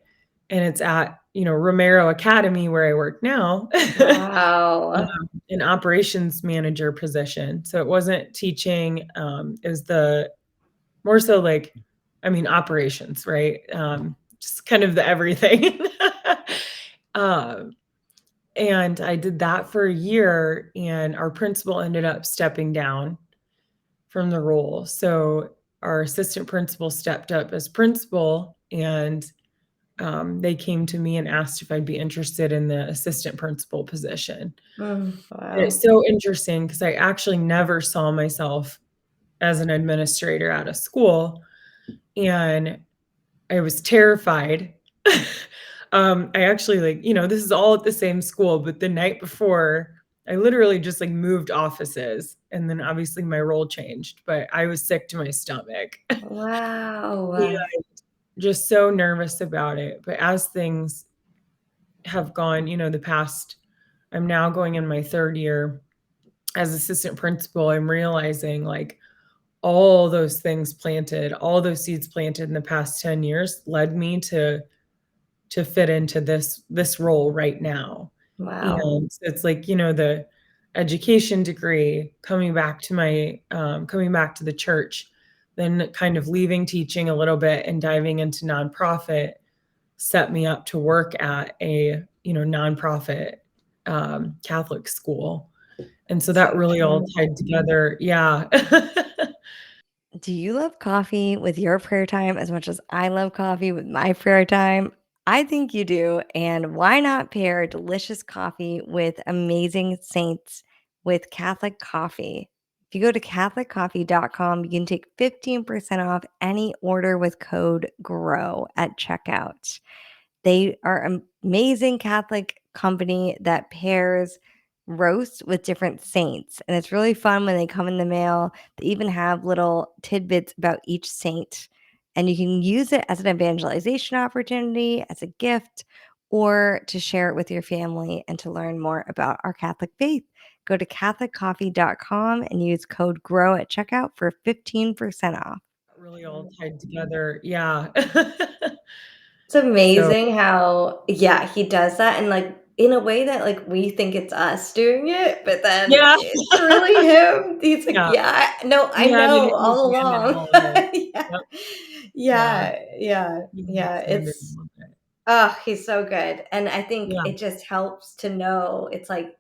and it's at, Romero Academy where I work now, Wow. an operations manager position. So it wasn't teaching, it was the more so like, I mean, operations, right? Just kind of the everything. Um, and I did that for a year, and our principal ended up stepping down from the role. So our assistant principal stepped up as principal, and they came to me and asked if I'd be interested in the assistant principal position. And it's Wow. so interesting because I actually never saw myself as an administrator at a school, and I was terrified. I actually, like, this is all at the same school, but the night before, I literally just, like, moved offices, and then obviously my role changed, but I was sick to my stomach. Yeah, Wow. just so nervous about it, but as things have gone, the past I'm now going in my 3rd year as assistant principal, I'm realizing, like, all those things planted, all those seeds planted in the past 10 years led me to fit into this role right now. Wow. And it's like, the education degree, coming back to the church, then kind of leaving teaching a little bit and diving into nonprofit set me up to work at a, nonprofit, Catholic school. And so that So really all true. tied together. Yeah. Do you love coffee with your prayer time as much as I love coffee with my prayer time? I think you do. And why not pair delicious coffee with amazing saints with Catholic coffee? If you go to CatholicCoffee.com, you can take 15% off any order with code GROW at checkout. They are amazing Catholic company that pairs roast with different saints, and it's really fun when they come in the mail. They even have little tidbits about each saint, and you can use it as an evangelization opportunity, as a gift, or to share it with your family and to learn more about our Catholic faith. Go to CatholicCoffee.com and use code GROW at checkout for 15% off. Really all tied together. Yeah. It's So, amazing how yeah, he does that and, like, in a way that, like, we think it's us doing it, but then yeah. it's really him. He's like, Yeah. "Yeah, no, I He had it know in his all hand in along." all of it. Yeah. Yep. Yeah. Yeah, yeah, He had yeah, his hand in it's all of it. oh, he's so good, and I think Yeah. it just helps to know it's like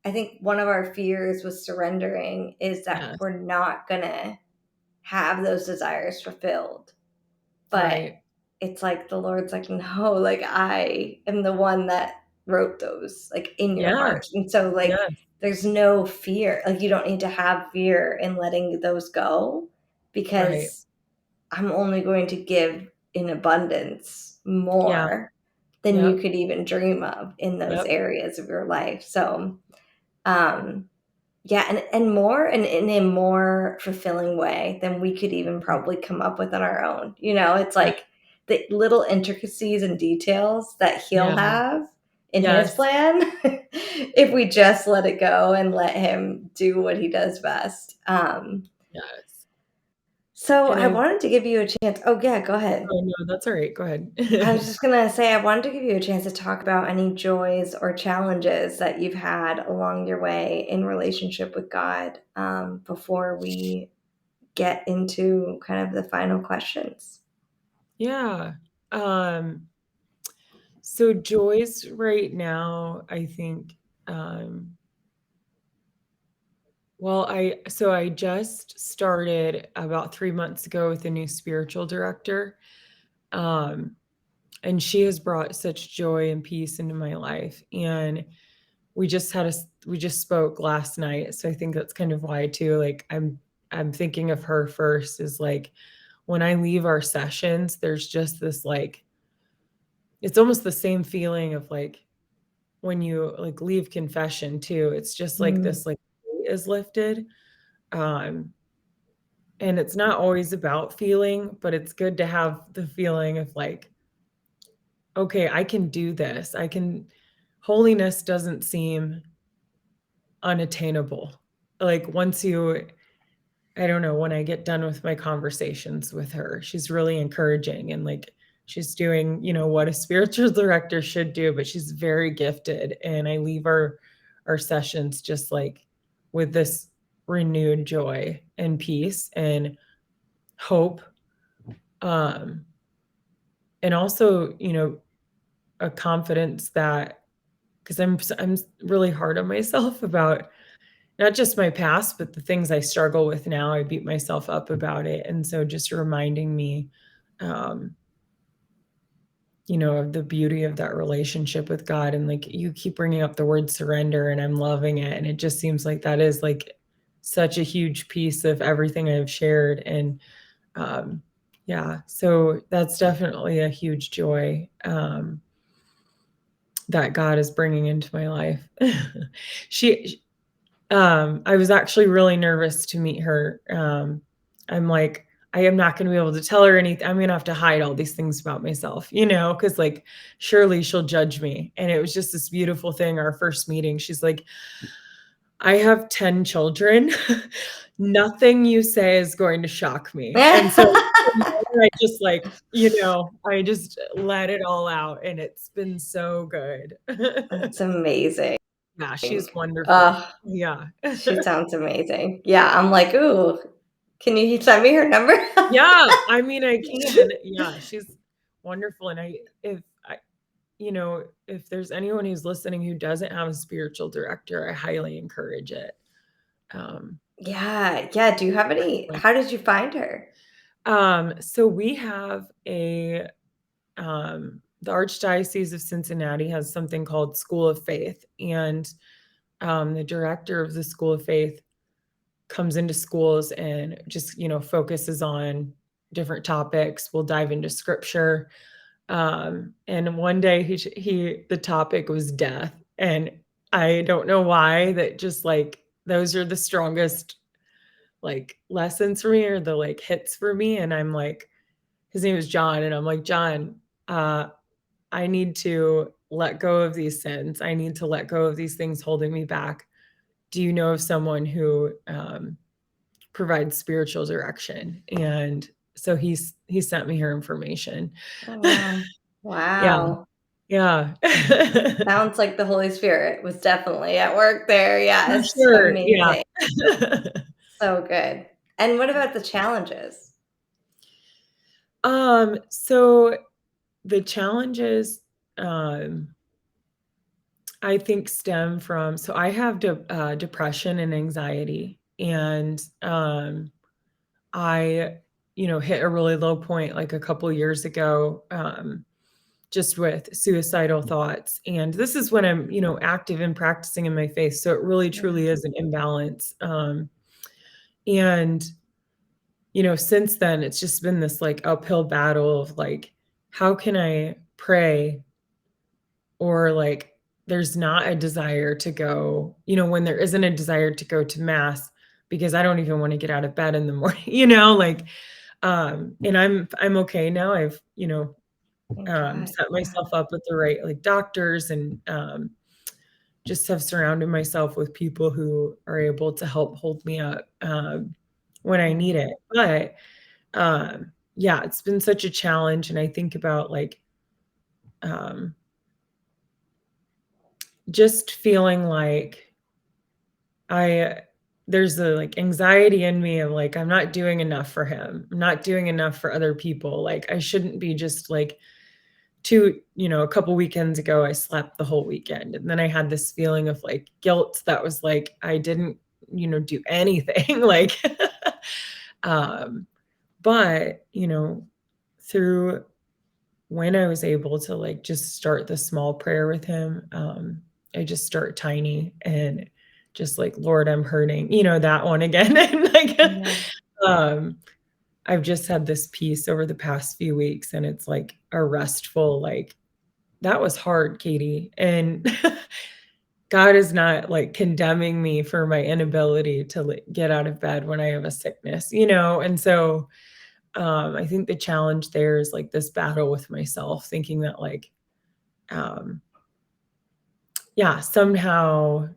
I think one of our fears with surrendering is that Yes. we're not gonna have those desires fulfilled. But Right. it's like the Lord's like, "No, like, I am the one that wrote those, like, in your Yes. heart." And so, like, Yes. there's no fear. Like, you don't need to have fear in letting those go Right. because I'm only going to give in abundance Yeah. more. than you Yep. could even dream of in those Yep. areas of your life. So, um, yeah, and more and in a more fulfilling way than we could even probably come up with on our own. It's Yeah. like the little intricacies and details that he'll Yeah. have in his Yes. plan if we just let it go and let him do what he does best. Yes. So And I I wanted to give you a chance. Oh, yeah, go ahead. Oh, no, that's all right. Go I was ahead. just gonna say, I wanted to give you a chance to talk about any joys or challenges that you've had along your way in relationship with God, before we get into kind of the final questions. Yeah. Um, so joys right now, I think, um, well, I just started about 3 months ago with a new spiritual director. Um, and she has brought such joy and peace into my life. And we just spoke last night. So I think that's kind of why too, like I'm thinking of her first is like when I leave our sessions, there's just this like it's almost the same feeling of like when you like leave confession too. It's just like Mm. this like weight is lifted. Um and it's not always about feeling, but it's good to have the feeling of like, okay, I can do this. I can holiness doesn't seem unattainable. Like once you I don't know, when I get done with my conversations with her, she's really encouraging and like she's doing, what a spiritual director should do, but she's very gifted. And I leave our sessions just like with this renewed joy and peace and hope. Um, and also, a confidence that because I'm really hard on myself about not just my past, but the things I struggle with now, I beat myself up about it, and so just reminding me, um, of the beauty of that relationship with God, and, like, you keep bringing up the word surrender, and I'm loving it, and it just seems like that is, like, such a huge piece of everything I've shared, and, yeah, so that's definitely a huge joy, that God is bringing into my life. She I was actually really nervous to meet her. I'm like, I am not gonna be able to tell her anything. I'm gonna have to hide all these things about myself, because like surely she'll judge me. And it was just this beautiful thing. Our first meeting, she's like, I have 10 children. Nothing you say is going to shock me. And so from there, I just like, I just let it all out and it's been so good. That's amazing. Yeah, she's wonderful. Oh, Yeah. she sounds amazing. Yeah, I'm like, "Ooh, can you send me her number?" Yeah, I mean, I can. Yeah, she's wonderful, and if there's anyone who's listening who doesn't have a spiritual director, I highly encourage it. Um, Yeah, yeah, do you have any like, how did you find her? so we have the Archdiocese of Cincinnati has something called School of Faith, and the director of the School of Faith comes into schools and just, focuses on different topics. We'll dive into scripture. And one day the topic was death. And I don't know why that just like those are the strongest like lessons for me or the like hits for me. And I'm like, his name is John. And I'm like, John, uh, I need to let go of these sins. I need to let go of these things holding me back. Do you know of someone who provides spiritual direction? And so he sent me her information. Oh, wow. Yeah. Wow. Yeah. Sounds like the Holy Spirit was definitely at work there, For yes, sure, yeah. amazing, so good. And what about the challenges? So the challenges, um, I think stem from so I have depression and anxiety, and, I, hit a really low point, like, a couple years ago, just with suicidal thoughts, and this is when I'm, active and practicing in my faith, so it really Yeah. truly is an imbalance, and since then, it's just been this like uphill battle of like, how can I pray or like there's not a desire to go, when there isn't a desire to go to mass because I don't even want to get out of bed in the morning, like, and I'm okay now. I've, Thank God. set Yeah. myself up with the right like doctors, and just have surrounded myself with people who are able to help hold me up when I need Mhm. it. But yeah, it's been such a challenge, and I think about like um, just feeling like I there's a like anxiety in me of like I'm not doing enough for him. I'm not doing enough for other people. Like I shouldn't be just like a couple weekends ago I slept the whole weekend, and then I had this feeling of like guilt that was like I didn't, do anything like um but, through when I was able to like just start the small prayer with him, I just start tiny and just like, Lord, I'm hurting, that one again. And like, Yeah. um, I've just had this peace over the past few weeks, and it's like a restful, like, that was hard, Katie. And God is not like condemning me for my inability to like, get out of bed when I have a sickness, And so I think the challenge there is like this battle with myself, thinking that like, um, yeah, somehow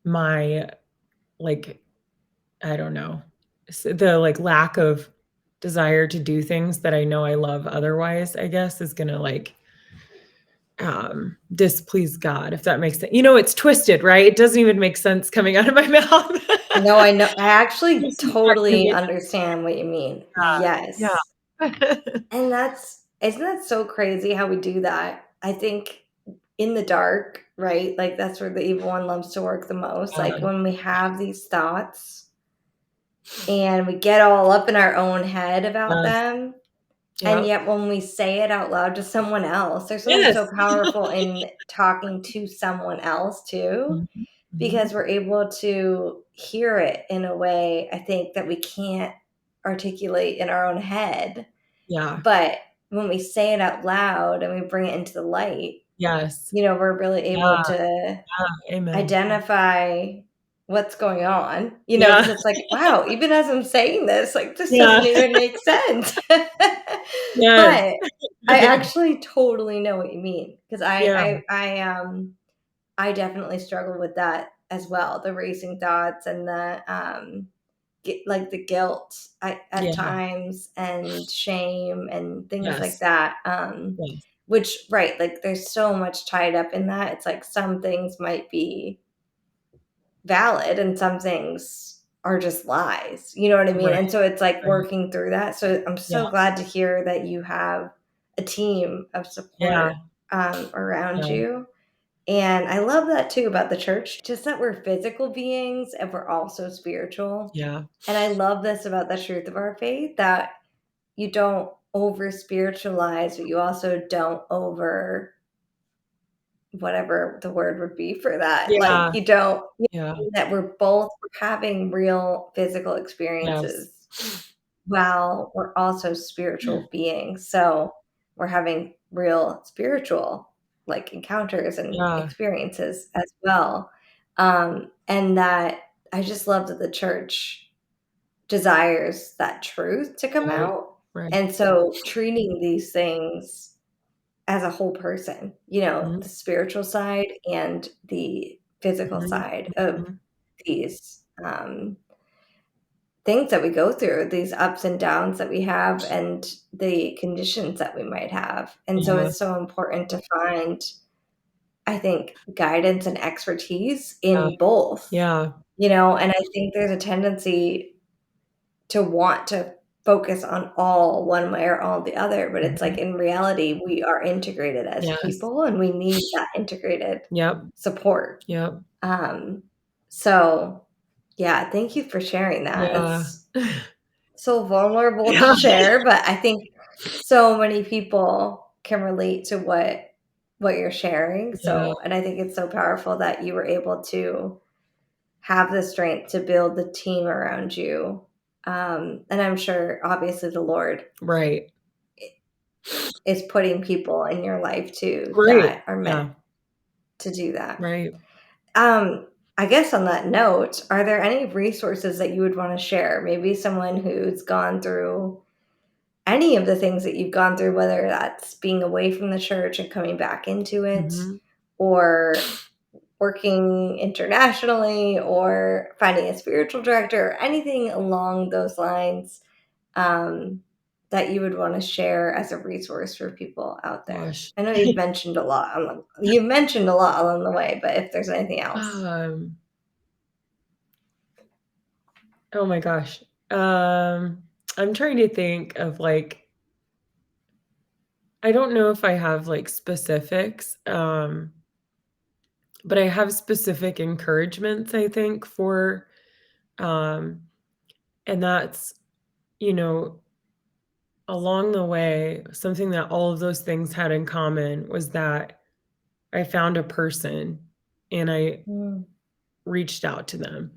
my like, I don't know, the like lack of desire to do things that I know I love otherwise, I guess, is gonna like displease God, if that makes sense. It's twisted, right? It doesn't even make sense coming out of my mouth. No, I know. I actually This is not gonna totally be understand what you mean. yeah. Yes. And isn't that so crazy how we do that? I think in the dark, right? Like that's where the evil one loves to work the most. Yeah. Like when we have these thoughts and we get all up in our own head about Yes. them. And Yep. yet when we say it out loud to someone else, there's something Yes. so powerful in talking to someone else too, Mhm. because Mhm. we're able to hear it in a way I think that we can't articulate in our own head. Yeah. But when we say it out loud and we bring it into the light, Yes. we're really Yeah. able to Yeah. Amen. identify what's going on, because Yeah. it's like, wow, even as I'm saying this, like this Yeah. doesn't even make sense. Yes. But I actually totally know what you mean, because Yeah. I definitely struggle with that as well. The racing thoughts and the like the guilt at Yeah. times and shame and things like Yes. that. Yes. Which right, like there's so much tied up in that. It's like some things might be valid and some things are just lies. You know what I mean? Right. And so it's like Right. working through that. So I'm Yeah. so glad to hear that you have a team of Yeah. support around Yeah. you. And I love that too about the church, just that we're physical beings and we're also spiritual. Yeah. And I love this about the truth of our faith, that you don't over spiritualize, but you also don't over whatever the word would be for that. Like Yeah. you don't, Yeah. that we're having real physical Yes. experiences while we're also spiritual beings. So we're having real spiritual like encounters and Yeah. experiences as well. And that I just love that the church desires that truth to come Right. out. Right. And so treating these things as a whole person, Mhm. the spiritual side and the physical Mhm. side of Mhm. these things that we go through, these ups and downs that we have, and the conditions that we might have. And so Yeah. it's so important to find, I think, guidance and expertise Yeah. in both, Yeah. and I think there's a tendency to want to focus on all one way or all the other, but it's like Mhm. in reality, we are integrated as Yes. people and we need that integrated Yep. support. Yep. Um, so yeah, thank you for sharing that. Yeah. It's so vulnerable to Yeah. share, but I think so many people can relate to what you're sharing. Yeah. So, and I think it's so powerful that you were able to have the strength to build the team around you. And I'm sure obviously the Lord Right. is putting people in your life too Right. that are meant Yeah. to do that. Right. I guess on that note, are there any resources that you would want to share? Maybe someone who's gone through any of the things that you've gone through, whether that's being away from the church and coming back into it, Hmm. or working internationally, or finding a spiritual director, or anything along those lines, um, that you would want to share as a resource for people out there? Gosh. I know you've mentioned a lot along the way, but if there's anything else. Um, oh my gosh. I'm trying to think of like, I don't know if I have like specifics, but I have specific encouragements, I think, for, um, and that's, you know, along the way, something that all of those things had in common was that I found a person and I Mm, reached out to them.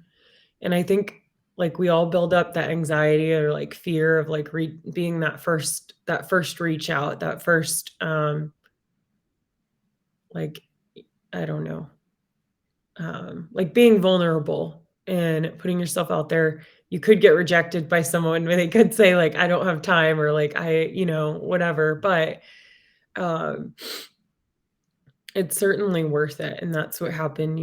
And I think like we all build up that anxiety or like fear of like being that first reach out, that first like I don't know, like being vulnerable and putting yourself out there. You could get rejected by someone where they could say like I don't have time or like whatever, but um it's certainly worth it, and that's what happened,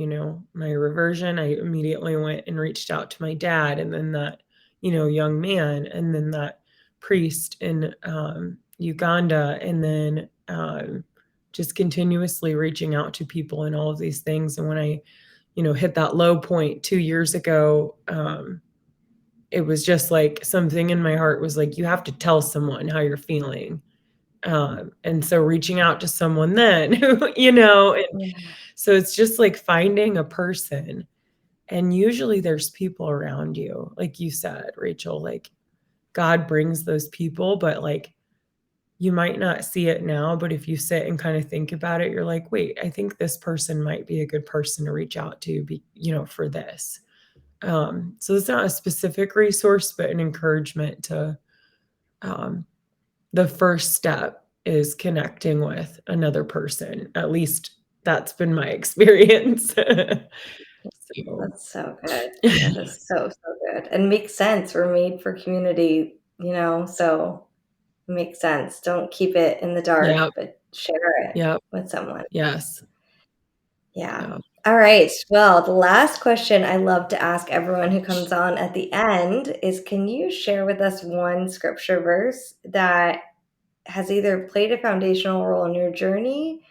my reversion, I immediately went and reached out to my dad, and then that, young man, and then that priest in, Uganda, and then, just continuously reaching out to people and all of these things, and when I, hit that low point 2 years ago, it was just like something in my heart was like, "You have to tell someone how you're feeling." And so reaching out to someone then who, and yeah. so it's just like finding a person. And usually there's people around you, like you said, Rachel, like God brings those people, but like you might not see it now, but if you sit and kind of think about it, you're like, wait, I think this person might be a good person to reach out to for this. So it's not a specific resource, but an encouragement to, um, the first step is connecting with another person. At least that's been my experience. So, That's so good. That is so, so good, and makes sense. We're made for community, so it makes sense. Don't keep it in the dark, yep, but share it yep, with someone. yes, Yeah. yeah. All right. Well, the last question I love to ask everyone who comes on at the end is, can you share with us one scripture verse that has either played a foundational role in your journey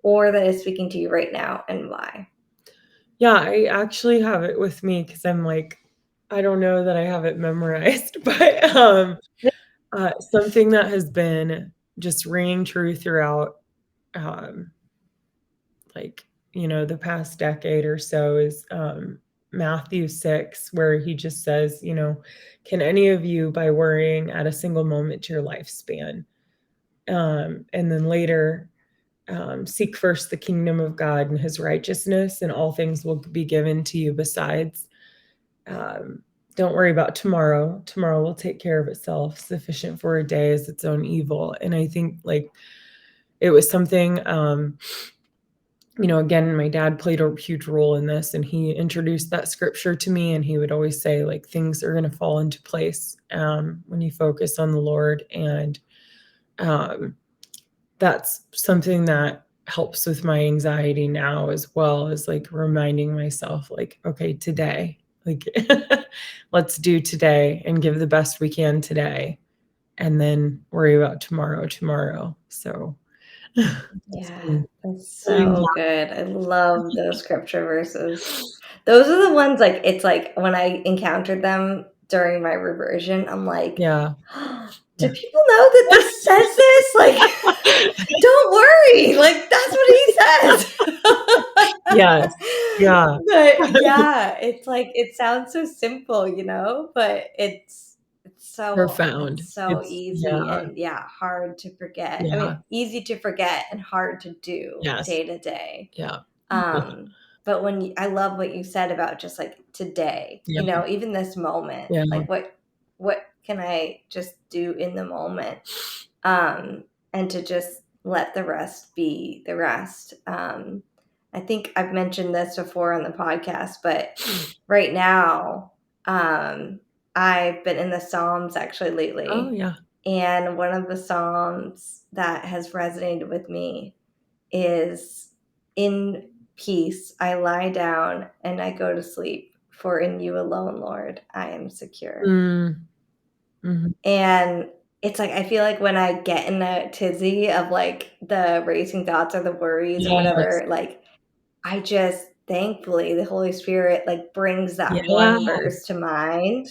or that is speaking to you right now, and why? Yeah, I actually have it with me because I'm like, I don't know that I have it memorized, but, something that has been just ringing true throughout, um, like, the past decade or so is, Matthew 6, where he just says, "Can any of you, by worrying, add a single moment to your lifespan?" And then later, "Seek first the kingdom of God and his righteousness, and all things will be given to you besides. Um, don't worry about tomorrow. Tomorrow will take care of itself. Sufficient for a day is its own evil." And I think like it was something, again, my dad played a huge role in this, and he introduced that scripture to me, and he would always say like things are going to fall into place, when you focus on the Lord. And, um, that's something that helps with my anxiety now, as well as like reminding myself like, okay, today, like let's do today and give the best we can today, and then worry about tomorrow. So it's Yeah, been that's doing so good. I love those scripture verses. Those are the ones, like, it's like when I encountered them during my reversion, I'm like, yeah. do people know that this says this? Like, don't worry, like, that's what he says. Yes. Yeah. But yeah, it's like it sounds so simple, but it's Profound. so It's easy yeah, and, yeah, hard to forget. I mean, yeah, easy to forget and hard to do yes, day to day. yeah. But I love what you said about just like today, Yeah, even this moment, yeah, like what can I just do in the moment? Um, and to just let the rest be the rest. I think I've mentioned this before on the podcast, but right now, I've been in the Psalms actually Oh, lately. yeah. And one of the Psalms that has resonated with me is, "In peace I lie down and I go to sleep, for in you alone, Lord, I am secure." Mm, mhm. And it's like, I feel like when I get in a tizzy of like the racing thoughts or the worries or Yes. whatever, like I just thankfully the Holy Spirit like brings that Yeah. one verse to mind.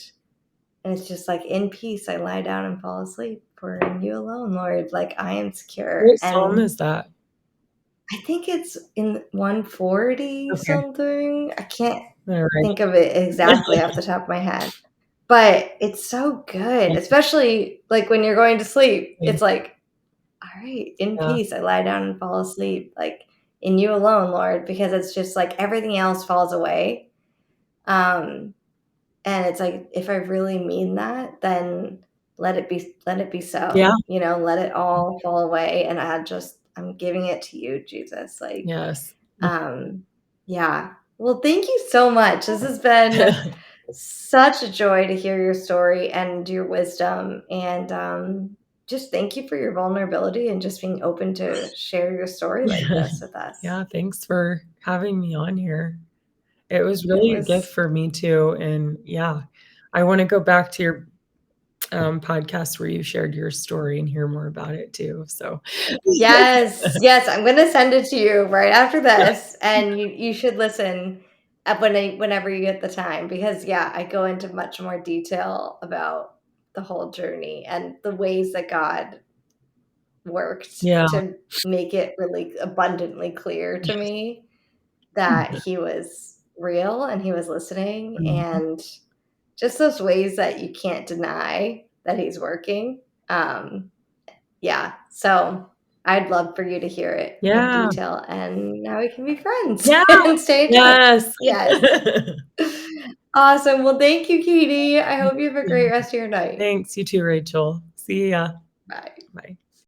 And it's just like, "In peace I lie down and fall asleep, for in you alone, Lord, like I am secure." What psalm And is that? I think it's in 140 Okay. something. I can't Alright. think of it exactly off the top of my head. But it's so good, Yeah, especially like when you're going to sleep. same. It's like, all right, in Yeah. peace, I lie down and fall asleep, like in you alone, Lord, because it's just like everything else falls away. Um, and it's like, if I really mean that, then let it be Yeah. so, let it all fall away. And I'm giving it to you, Jesus. Like, Yes. um, yeah. Well, thank you so much. This has been such a joy to hear your story and your wisdom. And just thank you for your vulnerability and just being open to share your story like this with us. Yeah, thanks for having me on here. It was It really a gift was, for me too, and yeah, I wanna go back to your, podcast where you shared your story and hear more about it too, so yes, yes. I'm going to send it to you right after this. And you should listen whenever you get the time, because, yeah, I go into much more detail about the whole journey and the ways that God worked Yeah. to make it really abundantly clear to me that he was real and he was listening, Mhm. and just those ways that you can't deny that he's working. Yeah, so I'd love for you to hear it in Yeah. detail, and now we can be friends Yeah. and stay in touch. Yes. Yes. Awesome. Well, thank you, Katie. I hope you have a great rest of your night. Thanks, you too, Rachel. See ya. Bye. Bye.